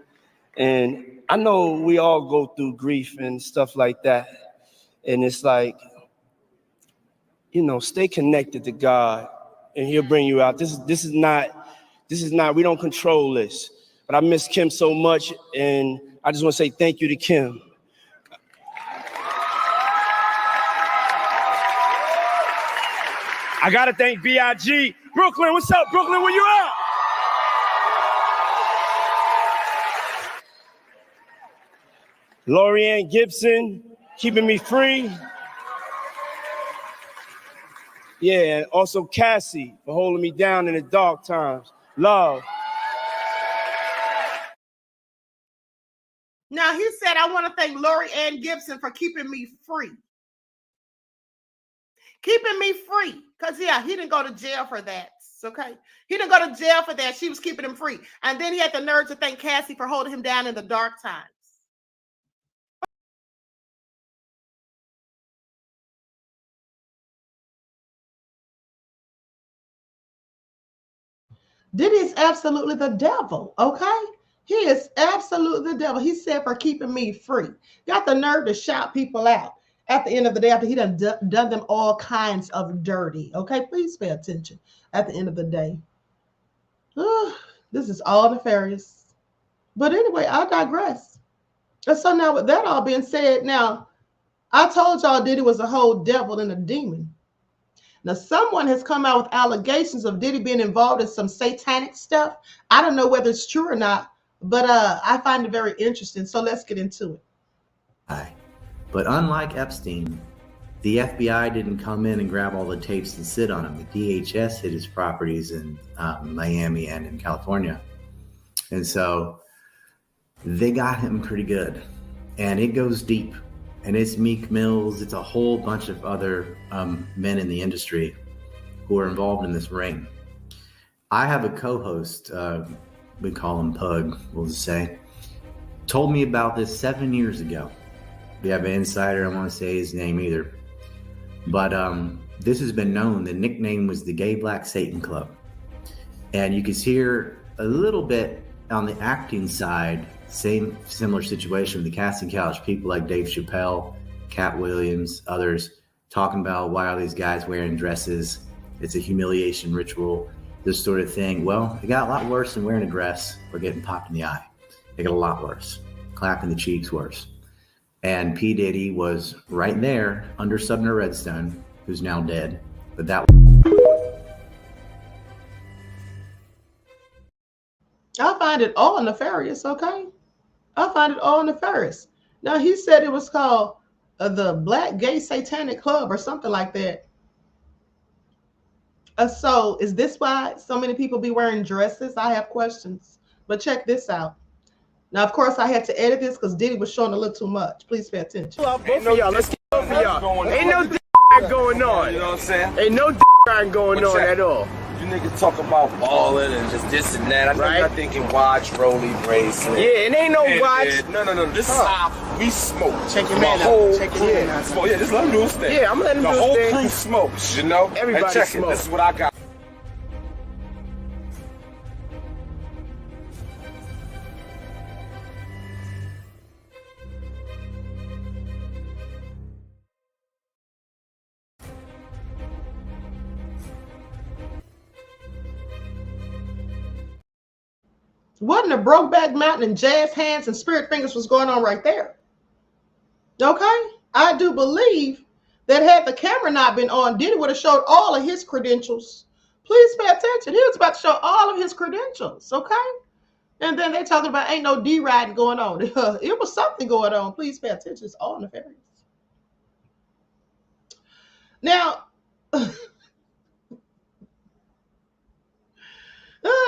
And I know we all go through grief and stuff like that. And it's like, you know, stay connected to God and he'll bring you out. This is not, we don't control this. But I miss Kim so much, and I just want to say thank you to Kim. I gotta thank B.I.G. Brooklyn, what's up, Brooklyn? Where you at? Lori Ann Gibson, keeping me free. Yeah, and also Cassie for holding me down in the dark times. Love. Now, he said, I want to thank Lori Ann Gibson for keeping me free. Keeping me free. Because, yeah, he didn't go to jail for that. Okay? He didn't go to jail for that. She was keeping him free. And then he had the nerve to thank Cassie for holding him down in the dark times. Diddy is absolutely the devil, okay? He is absolutely the devil. He said for keeping me free. Got the nerve to shout people out at the end of the day after he done them all kinds of dirty, okay? Please pay attention at the end of the day. This is all nefarious. But anyway, I digress. And so now with that all being said, now, I told y'all Diddy was a whole devil and a demon. Now, someone has come out with allegations of Diddy being involved in some satanic stuff. I don't know whether it's true or not, but I find it very interesting. So let's get into it. But unlike Epstein, the FBI didn't come in and grab all the tapes and sit on them. The DHS hid his properties in Miami and in California. And so they got him pretty good. And it goes deep. And it's Meek Mills, it's a whole bunch of other men in the industry who are involved in this ring. I have a co-host, we call him Pug, we'll just say, told me about this 7 years ago. We have an insider, I don't want to say his name either. But this has been known, the nickname was the Gay Black Satan Club. And you can hear a little bit On the acting side, similar situation with the casting couch. People like Dave Chappelle, Cat Williams, others talking about why are these guys wearing dresses? It's a humiliation ritual, this sort of thing. Well, it got a lot worse than wearing a dress or getting popped in the eye. It got a lot worse. Clapping the cheeks worse. And P. Diddy was right there under Sumner Redstone, who's now dead. But that I find it all nefarious, okay? I find it all nefarious. Now, he said it was called the Black Gay Satanic Club or something like that. So is this why so many people be wearing dresses? I have questions. But check this out. Now, of course, I had to edit this because Diddy was showing a little too much. Please pay attention. Ain't no y'all. Let's get both of y'all. Ain't no going on. You know what I'm saying? Ain't no going on at all. You niggas talk about balling and just this and that. I'm not thinking watch, rolly, bracelet. Yeah, it ain't no watch. No. This is how we smoke. Check your man out. Check your man out. Smoke. Yeah, just let him do his thing. Yeah, I'm letting him do his thing. The whole crew smokes, you know? Everybody and check smokes. it. This is what I got. Wasn't a Brokeback Mountain and jazz hands and spirit fingers was going on right there. Okay? I do believe that had the camera not been on, Diddy would have showed all of his credentials. Please pay attention. He was about to show all of his credentials, okay? And then they talking about ain't no D-riding going on. It was something going on. Please pay attention. It's all nefarious. Now,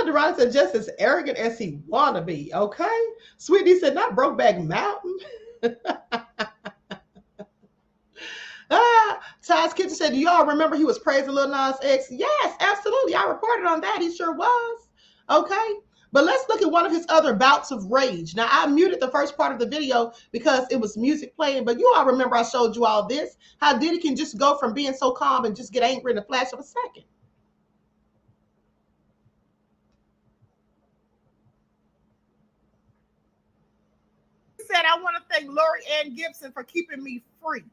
Deron said, just as arrogant as he want to be, okay? Sweetie said, not Brokeback Mountain. Ty's Kitchen said, do y'all remember he was praising Lil Nas X? Yes, absolutely. I reported on that. He sure was. Okay? But let's look at one of his other bouts of rage. Now, I muted the first part of the video because it was music playing, but you all remember I showed you all this, how Diddy can just go from being so calm and just get angry in the flash of a second. Said, I want to thank Lori Ann Gibson for keeping me free.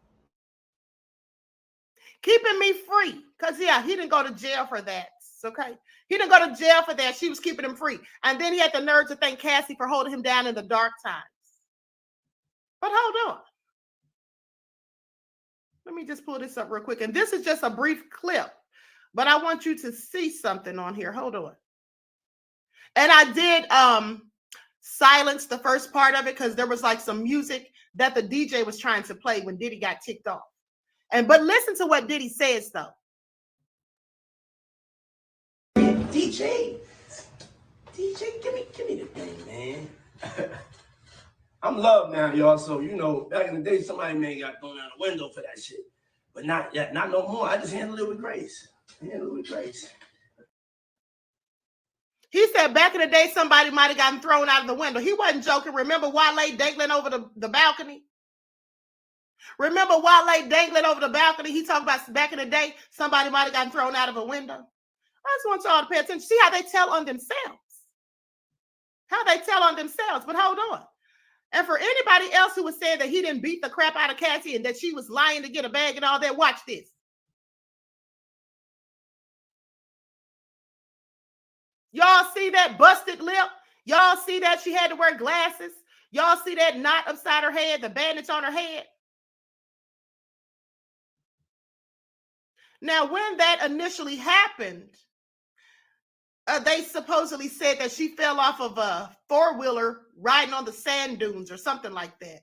Keeping me free. Because, yeah, he didn't go to jail for that. Okay? He didn't go to jail for that. She was keeping him free. And then he had the nerve to thank Cassie for holding him down in the dark times. But hold on. Let me just pull this up real quick. And this is just a brief clip. But I want you to see something on here. Hold on. And I did silence the first part of it because there was like some music that the DJ was trying to play when Diddy got ticked off. But listen to what Diddy says though. DJ, give me the thing, man. I'm loved now, y'all. So you know, back in the day, somebody may got thrown out the window for that shit, but not no more. I just handle it with grace. He said back in the day, somebody might have gotten thrown out of the window. He wasn't joking. Remember Wale dangling over the balcony? Remember Wale dangling over the balcony? He talked about back in the day, somebody might have gotten thrown out of a window. I just want y'all to pay attention. See how they tell on themselves. But hold on. And for anybody else who was saying that he didn't beat the crap out of Cassie and that she was lying to get a bag and all that, watch this. Y'all see that busted lip? Y'all see that she had to wear glasses? Y'all see that knot upside her head, the bandage on her head? Now, when that initially happened, they supposedly said that she fell off of a four-wheeler riding on the sand dunes or something like that.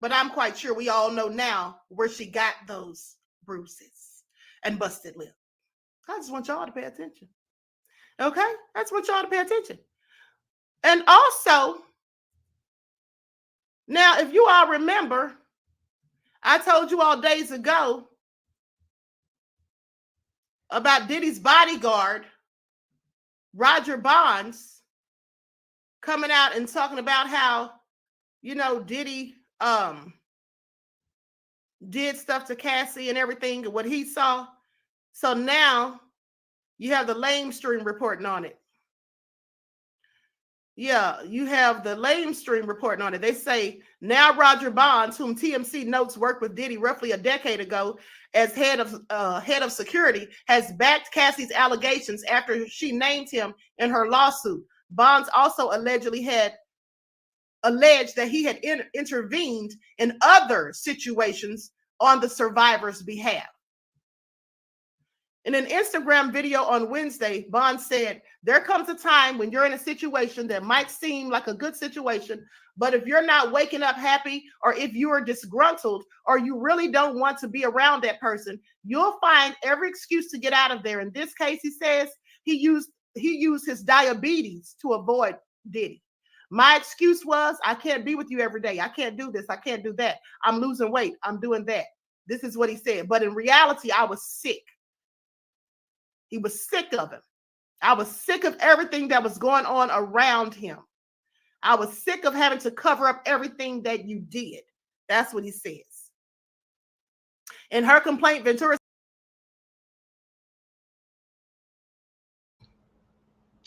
But I'm quite sure we all know now where she got those bruises and busted lip. I just want y'all to pay attention. Okay? I just want y'all to pay attention. And also, now, if you all remember, I told you all days ago about Diddy's bodyguard, Roger Bonds, coming out and talking about how, you know, Diddy did stuff to Cassie and everything, and what he saw. So now you have the lamestream reporting on it. Yeah, you have the lamestream reporting on it. They say now Roger Bonds, whom TMC notes worked with Diddy roughly a decade ago as head of security, has backed Cassie's allegations after she named him in her lawsuit. Bonds also alleged that he had intervened in other situations on the survivor's behalf. In an Instagram video on Wednesday, Bond said, there comes a time when you're in a situation that might seem like a good situation, but if you're not waking up happy, or if you are disgruntled, or you really don't want to be around that person, you'll find every excuse to get out of there. In this case, he says he used his diabetes to avoid Diddy. My excuse was, I can't be with you every day. I can't do this. I can't do that. I'm losing weight. I'm doing that. This is what he said. But in reality, I was sick. He was sick of him. I was sick of everything that was going on around him. I was sick of having to cover up everything that you did. That's what he says. In her complaint, Ventura.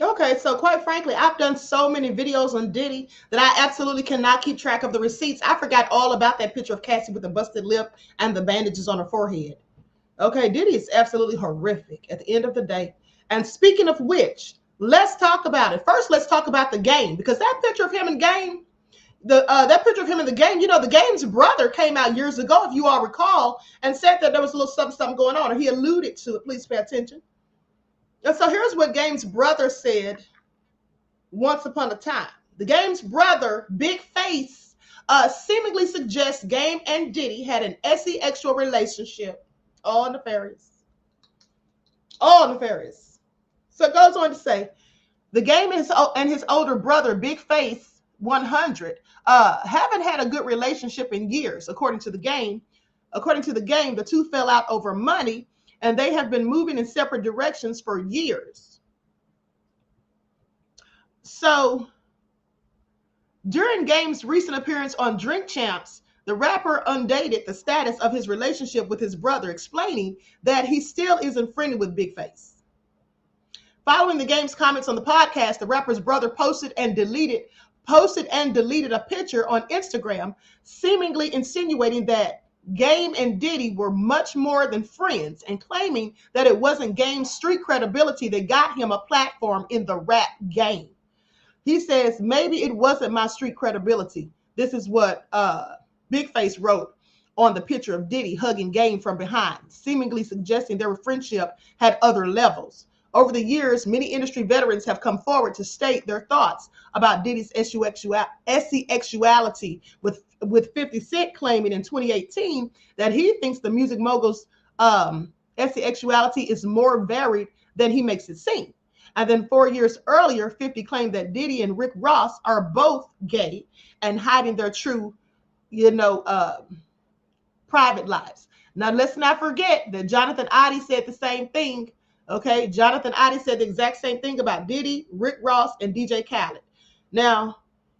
Okay, so quite frankly, I've done so many videos on Diddy that I absolutely cannot keep track of the receipts. I forgot all about that picture of Cassie with the busted lip and the bandages on her forehead. Okay, Diddy is absolutely horrific at the end of the day. And speaking of which, let's talk about it. First, let's talk about the game, because that picture of him in Game, that picture of him in the Game, you know, the Game's brother came out years ago, if you all recall, and said that there was a little something going on, or he alluded to it. Please pay attention. And so here's what Game's brother said once upon a time. The Game's brother, Big Face, seemingly suggests Game and Diddy had an sexual relationship. All nefarious. All nefarious. So it goes on to say, the Game and his older brother, Big Face 100, haven't had a good relationship in years, according to the Game. According to the Game, the two fell out over money, and they have been moving in separate directions for years. So during Game's recent appearance on Drink Champs, the rapper undated the status of his relationship with his brother, explaining that he still isn't friendly with Big Face. Following the Game's comments on the podcast, the rapper's brother posted and deleted a picture on Instagram, seemingly insinuating that Game and Diddy were much more than friends, and claiming that it wasn't Game's street credibility that got him a platform in the rap game. He says, maybe it wasn't my street credibility. This is what Big Face wrote on the picture of Diddy hugging Game from behind, seemingly suggesting their friendship had other levels. Over the years, many industry veterans have come forward to state their thoughts about Diddy's sexuality, with 50 Cent claiming in 2018 that he thinks the music mogul's sexuality is more varied than he makes it seem. And then 4 years earlier, 50 claimed that Diddy and Rick Ross are both gay and hiding their true, private lives. Now, let's not forget that Jonathan Oddie said the same thing. Okay, Jonathan Oddie said the exact same thing about Diddy, Rick Ross, and DJ Khaled. Now,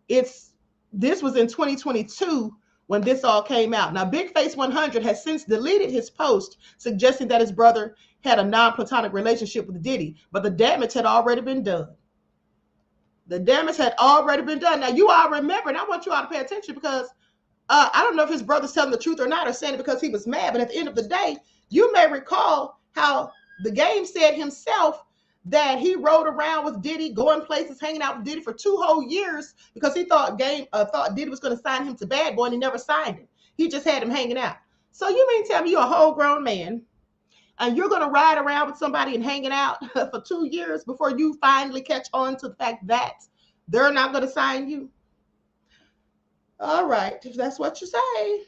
this was in 2022 when this all came out. Now, Big Face 100 has since deleted his post suggesting that his brother had a non-platonic relationship with Diddy, but the damage had already been done. The damage had already been done. Now, you all remember, and I want you all to pay attention, because I don't know if his brother's telling the truth or not, or saying it because he was mad, but at the end of the day, you may recall how the Game said himself that he rode around with Diddy, going places, hanging out with Diddy for 2 whole years because he thought Diddy was going to sign him to Bad Boy, and he never signed him. He just had him hanging out. So you mean tell me you're a whole grown man and you're going to ride around with somebody and hanging out for 2 years before you finally catch on to the fact that they're not going to sign you? All right, if that's what you say.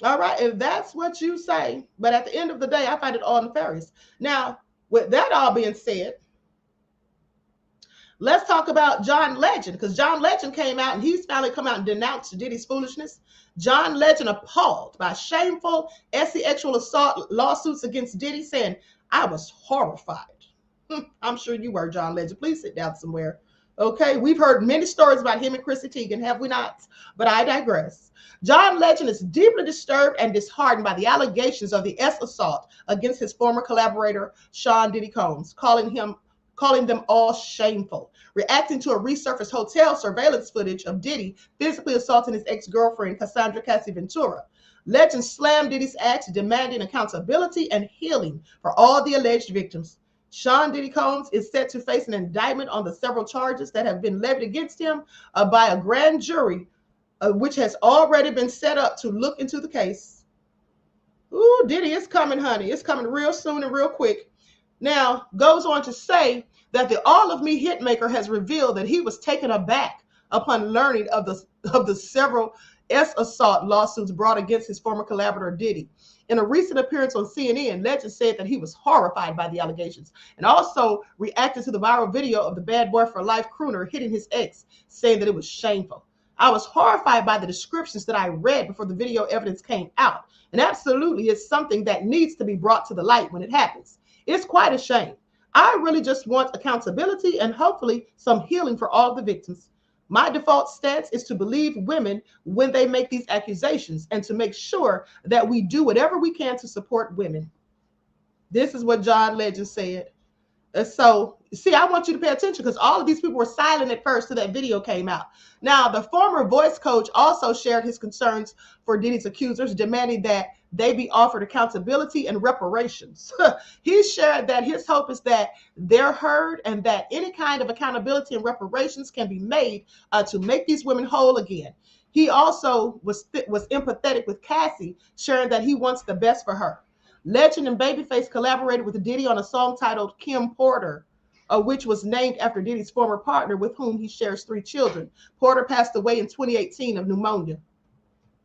All right, if that's what you say. But at the end of the day, I find it all nefarious. Now, with that all being said, let's talk about John Legend, because John Legend came out and he's finally come out and denounced Diddy's foolishness. John Legend appalled by shameful sexual assault lawsuits against Diddy, saying, I was horrified. I'm sure you were, John Legend. Please sit down somewhere. Okay, we've heard many stories about him and Chrissy Teigen, have we not? But I digress. John Legend is deeply disturbed and disheartened by the allegations of the assault against his former collaborator, Sean Diddy Combs, calling him calling them all shameful. Reacting to a resurfaced hotel surveillance footage of Diddy physically assaulting his ex-girlfriend, Cassandra Cassie Ventura, Legend slammed Diddy's acts, demanding accountability and healing for all the alleged victims. Sean Diddy Combs is set to face an indictment on the several charges that have been levied against him by a grand jury, which has already been set up to look into the case. Ooh, Diddy is coming, honey. It's coming real soon and real quick. Now, goes on to say that the All of Me hitmaker has revealed that he was taken aback upon learning of the several assault lawsuits brought against his former collaborator Diddy. In a recent appearance on CNN, Legend said that he was horrified by the allegations and also reacted to the viral video of the Bad Boy for Life crooner hitting his ex, saying that it was shameful. I was horrified by the descriptions that I read before the video evidence came out, and absolutely it's something that needs to be brought to the light when it happens. It's quite a shame. I really just want accountability and hopefully some healing for all the victims. My default stance is to believe women when they make these accusations and to make sure that we do whatever we can to support women. This is what John Legend said. So, see, I want you to pay attention because all of these people were silent at first till that video came out. Now, the former voice coach also shared his concerns for Diddy's accusers, demanding that they be offered accountability and reparations. He shared that his hope is that they're heard and that any kind of accountability and reparations can be made to make these women whole again. He also was empathetic with Cassie, sharing that he wants the best for her. Legend and Babyface collaborated with Diddy on a song titled Kim Porter, which was named after Diddy's former partner with whom he shares 3 children. Porter passed away in 2018 of pneumonia.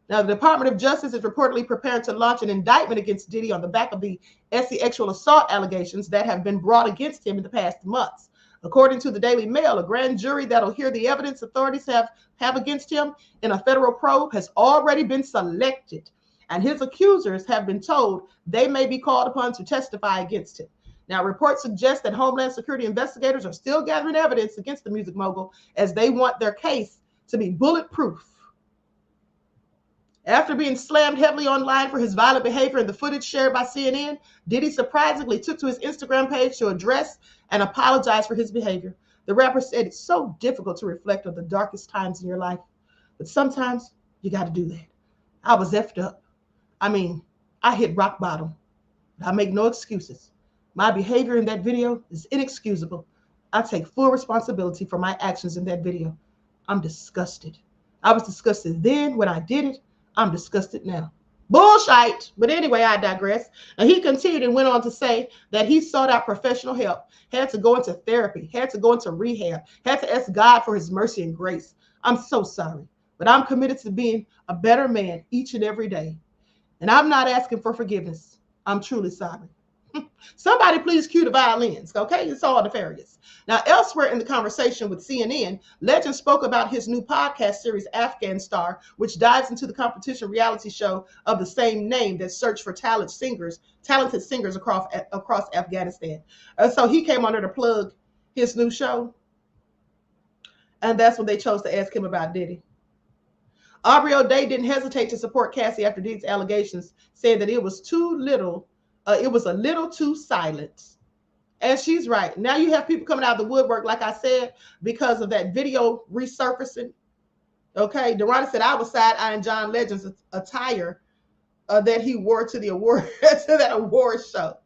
Now, the Department of Justice is reportedly preparing to launch an indictment against Diddy on the back of the sexual assault allegations that have been brought against him in the past months. According to the Daily Mail, a grand jury that'll hear the evidence authorities have against him in a federal probe has already been selected, and his accusers have been told they may be called upon to testify against him. Now, reports suggest that Homeland Security investigators are still gathering evidence against the music mogul as they want their case to be bulletproof. After being slammed heavily online for his violent behavior in the footage shared by CNN, Diddy surprisingly took to his Instagram page to address and apologize for his behavior. The rapper said it's so difficult to reflect on the darkest times in your life, but sometimes you got to do that. I was effed up. I mean, I hit rock bottom. I make no excuses. My behavior in that video is inexcusable. I take full responsibility for my actions in that video. I'm disgusted. I was disgusted then when I did it. I'm disgusted now. Bullshit. But anyway, I digress. And he continued and went on to say that he sought out professional help, had to go into therapy, had to go into rehab, had to ask God for his mercy and grace. I'm so sorry, but I'm committed to being a better man each and every day. And I'm not asking for forgiveness. I'm truly sorry. Somebody please cue the violins, okay? It's all nefarious. Now, elsewhere in the conversation with CNN, Legend spoke about his new podcast series, Afghan Star, which dives into the competition reality show of the same name that search for talented singers across Afghanistan. So he came on there to plug his new show. And that's when they chose to ask him about Diddy. Aubrey O'Day didn't hesitate to support Cassie after Diddy's allegations, saying that it was a little too silent. And she's right. Now you have people coming out of the woodwork, like I said, because of that video resurfacing. Okay, Durrani said I was side-eyeing John Legend's attire that he wore to the award to that award show.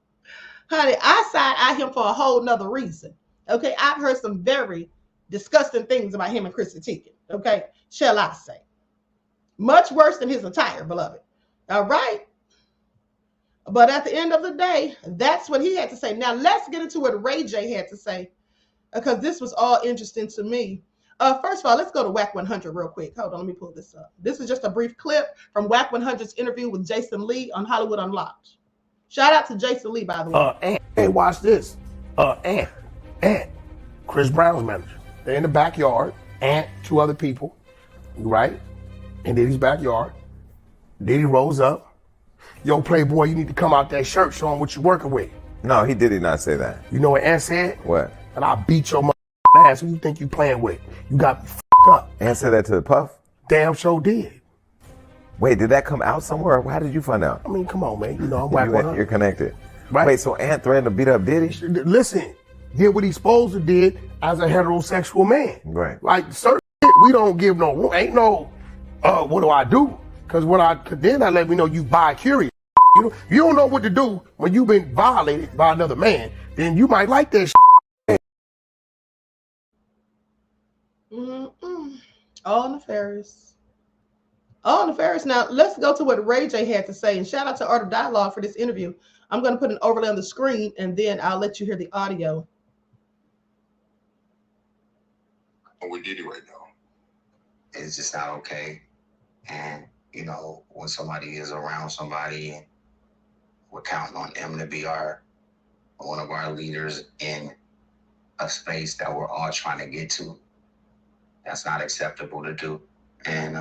Honey, I side-eye him for a whole nother reason. Okay, I've heard some very disgusting things about him and Chrissy Teigen. Okay, shall I say? Much worse than his attire, beloved. All right. But at the end of the day, that's what he had to say. Now, let's get into what Ray J had to say, because this was all interesting to me. First of all, let's go to Whack 100 real quick. Hold on, let me pull this up. This is just a brief clip from Whack 100's interview with Jason Lee on Hollywood Unlocked. Shout out to Jason Lee, by the way. And watch this. Ant, Chris Brown's manager. They're in the backyard. Ant, 2 other people, right? In Diddy's backyard. Diddy rolls up. Yo, Playboy, you need to come out that shirt showing what you're working with. No, he did not say that. You know what Ant said? What? And I'll beat your ass. Who you think you playing with? You got me up. Ant said that to Puff? Damn sure did. Wait, did that come out somewhere? How did you find out? I mean, come on, man. You know, I'm Whack 100. You're connected. Right. Wait, so Ant threatened to beat up Diddy? Listen, did what he's supposed to did as a heterosexual man. Right. Like certain shit, we don't give no, ain't no, what do I do? Because then I let me know you bi-curious. You don't know what to do when you've been violated by another man. Then you might like that shit. All nefarious. All nefarious. Now, let's go to what Ray J had to say. And shout out to Art of Dialogue for this interview. I'm going to put an overlay on the screen, and then I'll let you hear the audio. With Diddy right now, it's just not okay. And, you know, when somebody is around somebody and we're counting on them to be one of our leaders in a space that we're all trying to get to, that's not acceptable to do. And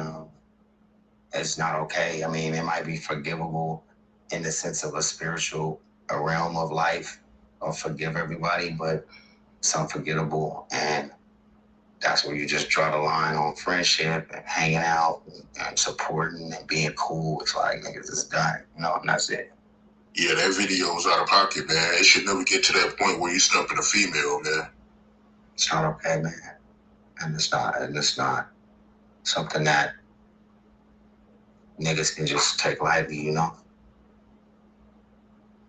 it's not okay. I mean, it might be forgivable in the sense of a realm of life, or forgive everybody, but it's unforgettable. And that's where you just draw the line on friendship and hanging out and supporting and being cool. It's like, niggas, it's done, you know, and that's it. Yeah, that video was out of pocket, man. It should never get to that point where you stumping a female, man. It's not okay, man. And it's not something that niggas can just take lightly, you know?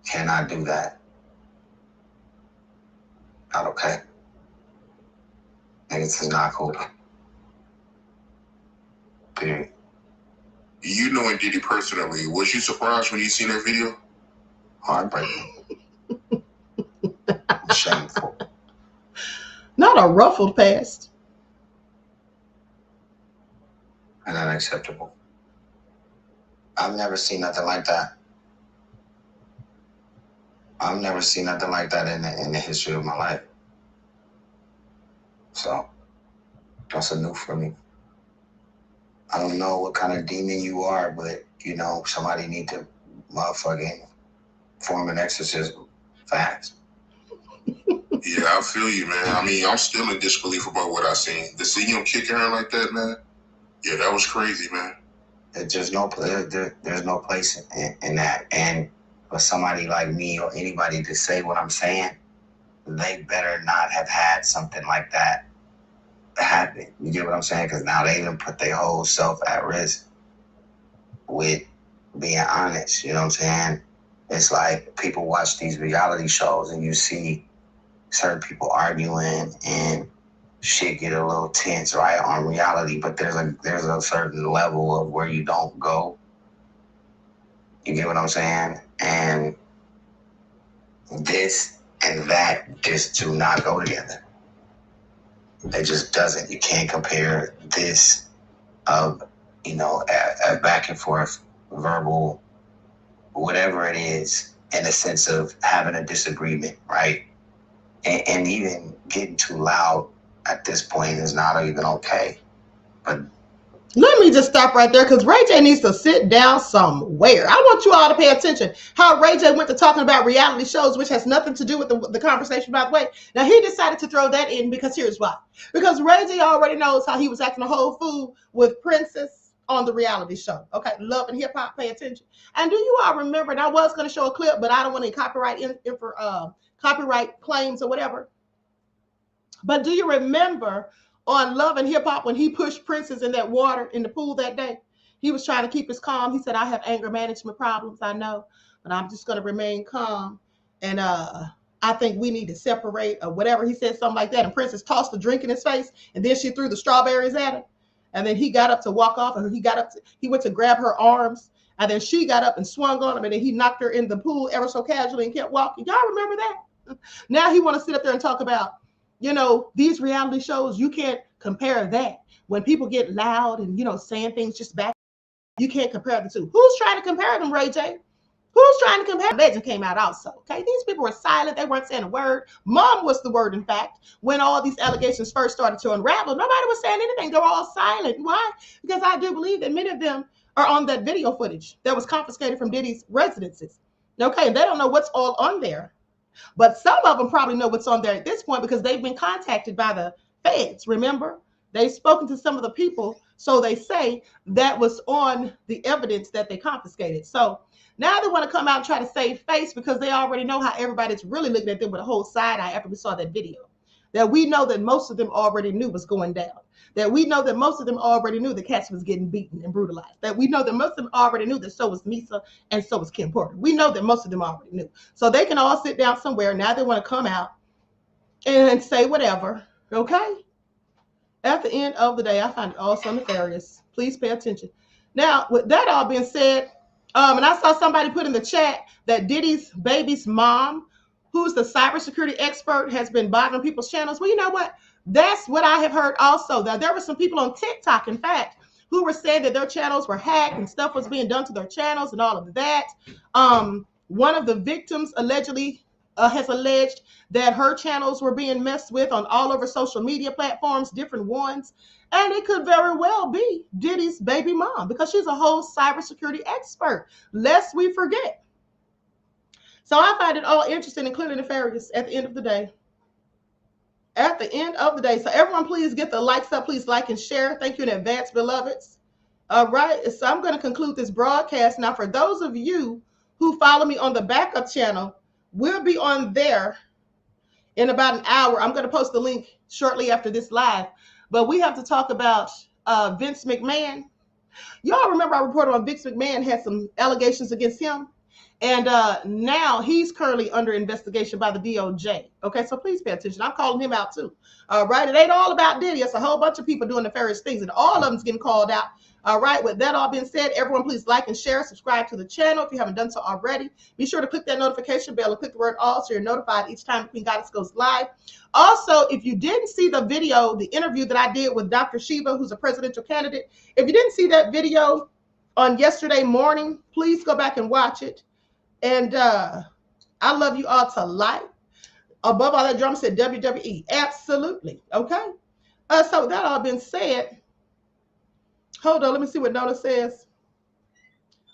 Cannot do that. Not okay. Niggas is not cool. Period. You knowing Diddy personally, was you surprised when you seen that video? Heartbreaking. Shameful. Not a ruffled past. And unacceptable. I've never seen nothing like that. I've never seen nothing like that in the history of my life. So, that's a new for me. I don't know what kind of demon you are, but, you know, somebody need to motherfucking form an exorcism. Facts. Yeah, I feel you, man. I mean, I'm still in disbelief about what I seen. To see him kicking her like that, man, yeah, that was crazy, man. There's no place in that. And for somebody like me or anybody to say what I'm saying, they better not have had something like that happen. You get what I'm saying? Because now they even put their whole self at risk with being honest. You know what I'm saying? It's like people watch these reality shows and you see certain people arguing and shit get a little tense, right, on reality, but there's a certain level of where you don't go. You get what I'm saying? And this and that just do not go together. It just doesn't. You can't compare this of, you know, a back and forth verbal, whatever it is, in the sense of having a disagreement, right? And even getting too loud at this point is not even okay. But let me just stop right there, because Ray J needs to sit down somewhere. I want you all to pay attention how Ray J went to talking about reality shows, which has nothing to do with the conversation, by the way. Now, he decided to throw that in because here's why. Because Ray J already knows how he was acting a whole fool with Princess on the reality show. Okay, Love and Hip Hop, pay attention. And do you all remember, and I was going to show a clip, but I don't want any copyright claims or whatever. But do you remember on Love and Hip Hop when he pushed Princess in that water in the pool that day? He was trying to keep his calm. He said, I have anger management problems, I know, but I'm just going to remain calm. And I think we need to separate or whatever. He said something like that. And Princess tossed the drink in his face, and then she threw the strawberries at him. And then he got up to walk off, and he went to grab her arms. And then she got up and swung on him, and then he knocked her in the pool ever so casually and kept walking. Y'all remember that? Now he want to sit up there and talk about, you know, these reality shows. You can't compare that. When people get loud and, you know, saying things just back, you can't compare the two. Who's trying to compare them, Ray J? Who's trying to compare? Legend came out also, okay? These people were silent. They weren't saying a word. Mom was the word, in fact. When all these allegations first started to unravel, nobody was saying anything. They were all silent. Why? Because I do believe that many of them are on that video footage that was confiscated from Diddy's residences. Okay, they don't know what's all on there. But some of them probably know what's on there at this point because they've been contacted by the feds, remember? They've spoken to some of the people so they say, that was on the evidence that they confiscated. So now they want to come out and try to save face because they already know how everybody's really looking at them with a whole side eye after we saw that video. That we know that most of them already knew was going down. That we know that most of them already knew that Cassie was getting beaten and brutalized. That we know that most of them already knew that so was Misa and so was Kim Porter. We know that most of them already knew. So they can all sit down somewhere. Now they want to come out and say whatever, okay? At the end of the day, I find it all so nefarious. Please pay attention. Now, with that all being said, and I saw somebody put in the chat that Diddy's baby's mom, who's the cybersecurity expert, has been bothering people's channels. Well, you know what? That's what I have heard also. That there were some people on TikTok, in fact, who were saying that their channels were hacked and stuff was being done to their channels and all of that. One of the victims allegedly has alleged that her channels were being messed with on all over social media platforms, different ones. And it could very well be Diddy's baby mom because she's a whole cybersecurity expert, lest we forget. So I find it all interesting and clearly nefarious at the end of the day. At the end of the day. So everyone, please get the likes up. Please like and share. Thank you in advance, beloveds. All right. So I'm going to conclude this broadcast. Now, for those of you who follow me on the backup channel, we'll be on there in about an hour. I'm going to post the link shortly after this live. But we have to talk about Vince McMahon. Y'all remember I reported on Vince McMahon had some allegations against him. And now he's currently under investigation by the DOJ. Okay, so please pay attention. I'm calling him out too. All right, it ain't all about Diddy. It's a whole bunch of people doing nefarious things, and all of them's getting called out. All right, with that all being said, everyone please like and share, subscribe to the channel if you haven't done so already. Be sure to click that notification bell and click the word all so you're notified each time Queen Goddess goes live. Also, if you didn't see the video, the interview that I did with Dr. Shiva, who's a presidential candidate, if you didn't see that video on yesterday morning, please go back and watch it. And I love you all to life. Above all that, drama said WWE. Absolutely. Okay. So with that all been said, hold on. Let me see what Nona says.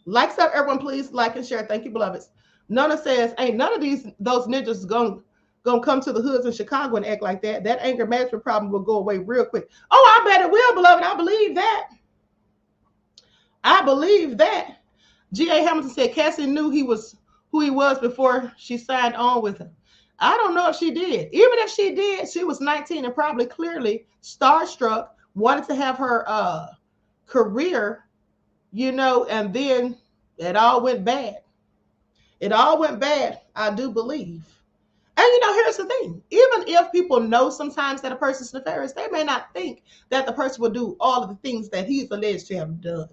Likes up, everyone, please like and share. Thank you, beloveds. Nona says, ain't none of those ninjas gonna come to the hoods in Chicago and act like that. That anger management problem will go away real quick. Oh, I bet it will, beloved. I believe that. I believe that. G.A. Hamilton said Cassie knew who he was before she signed on with him. I don't know if she did. Even if she did, she was 19 and probably clearly starstruck, wanted to have her career, you know, and then it all went bad. It all went bad, I do believe. And, you know, here's the thing. Even if people know sometimes that a person's nefarious, they may not think that the person will do all of the things that he's alleged to have done.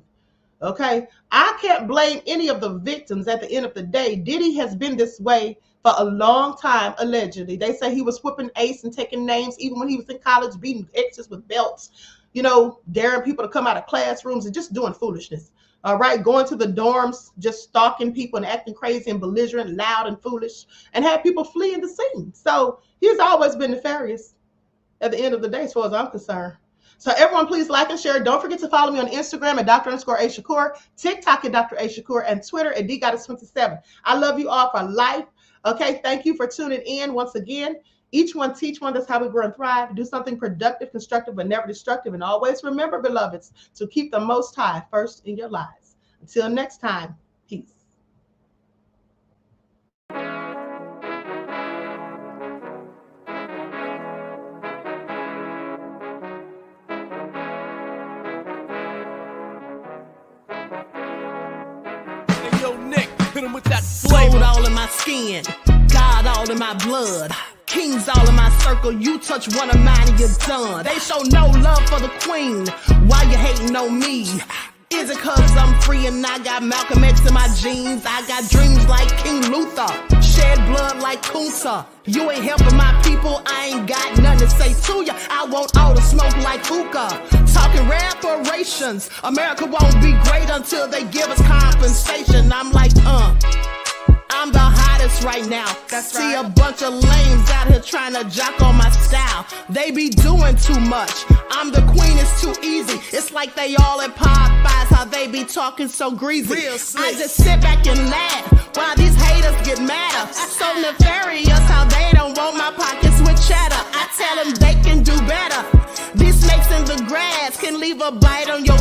Okay, I can't blame any of the victims at the end of the day. Diddy has been this way for a long time, allegedly. They say he was whooping Ace and taking names, even when he was in college, beating exes with belts, you know, daring people to come out of classrooms and just doing foolishness. All right, going to the dorms, just stalking people and acting crazy and belligerent, loud and foolish, and had people fleeing the scene. So he's always been nefarious at the end of the day, as far as I'm concerned. So everyone, please like and share. Don't forget to follow me on Instagram at Dr._A_Shakur, TikTok at Dr. A Shakur, and Twitter at DGoddess27. I love you all for life. Okay, thank you for tuning in once again. Each one teach one. That's how we grow and thrive. Do something productive, constructive, but never destructive. And always remember, beloveds, to keep the Most High first in your lives. Until next time, peace. Gold all in my skin, God all in my blood, kings all in my circle. You touch one of mine and you're done. They show no love for the queen. Why you hating on me? Is it cause I'm free and I got Malcolm X in my jeans? I got dreams like King Luther, shed blood like Kunta. You ain't helping my people, I ain't got nothing to say to ya. I want all the smoke like hookah. Talking reparations, America won't be great until they give us compensation. I'm like, I'm the hottest right now. That's See right. A bunch of lames out here trying to jock on my style. They be doing too much. I'm the queen, it's too easy. It's like they all at Popeyes, how they be talking so greasy. I just sit back and laugh while these haters get madder. So nefarious how they don't want my pockets with cheddar. I tell them they can do better. These snakes in the grass can leave a bite on your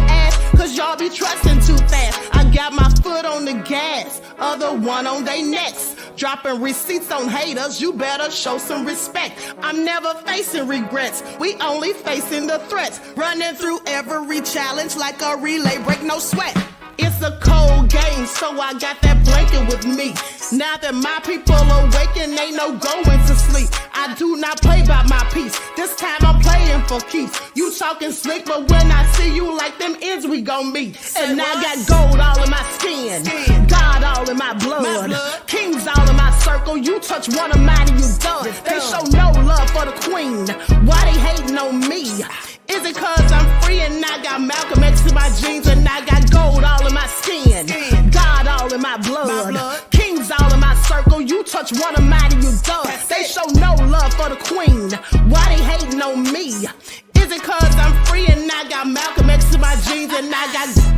Cause y'all be trusting too fast. I got my foot on the gas, other one on they necks. Dropping receipts on haters, you better show some respect. I'm never facing regrets, we only facing the threats. Running through every challenge like a relay, break no sweat. It's a cold game, so I got that blanket with me. Now that my people awaken, ain't no going to sleep. I do not play by my piece, this time I'm playing for keeps. You talking slick, but when I see you like them ends, we gon' meet. And I got gold all in my skin, God all in my blood, kings all in my circle. You touch one of mine and you done. They show no love for the queen, why they hating on me? Is it cause I'm free and I got Malcolm X in my jeans and I got gold all in my skin, God all in my blood, kings all in my circle. You touch one of mine and you done. They show no love for the queen, why they hating on me? Is it cause I'm free and I got Malcolm X in my jeans and I got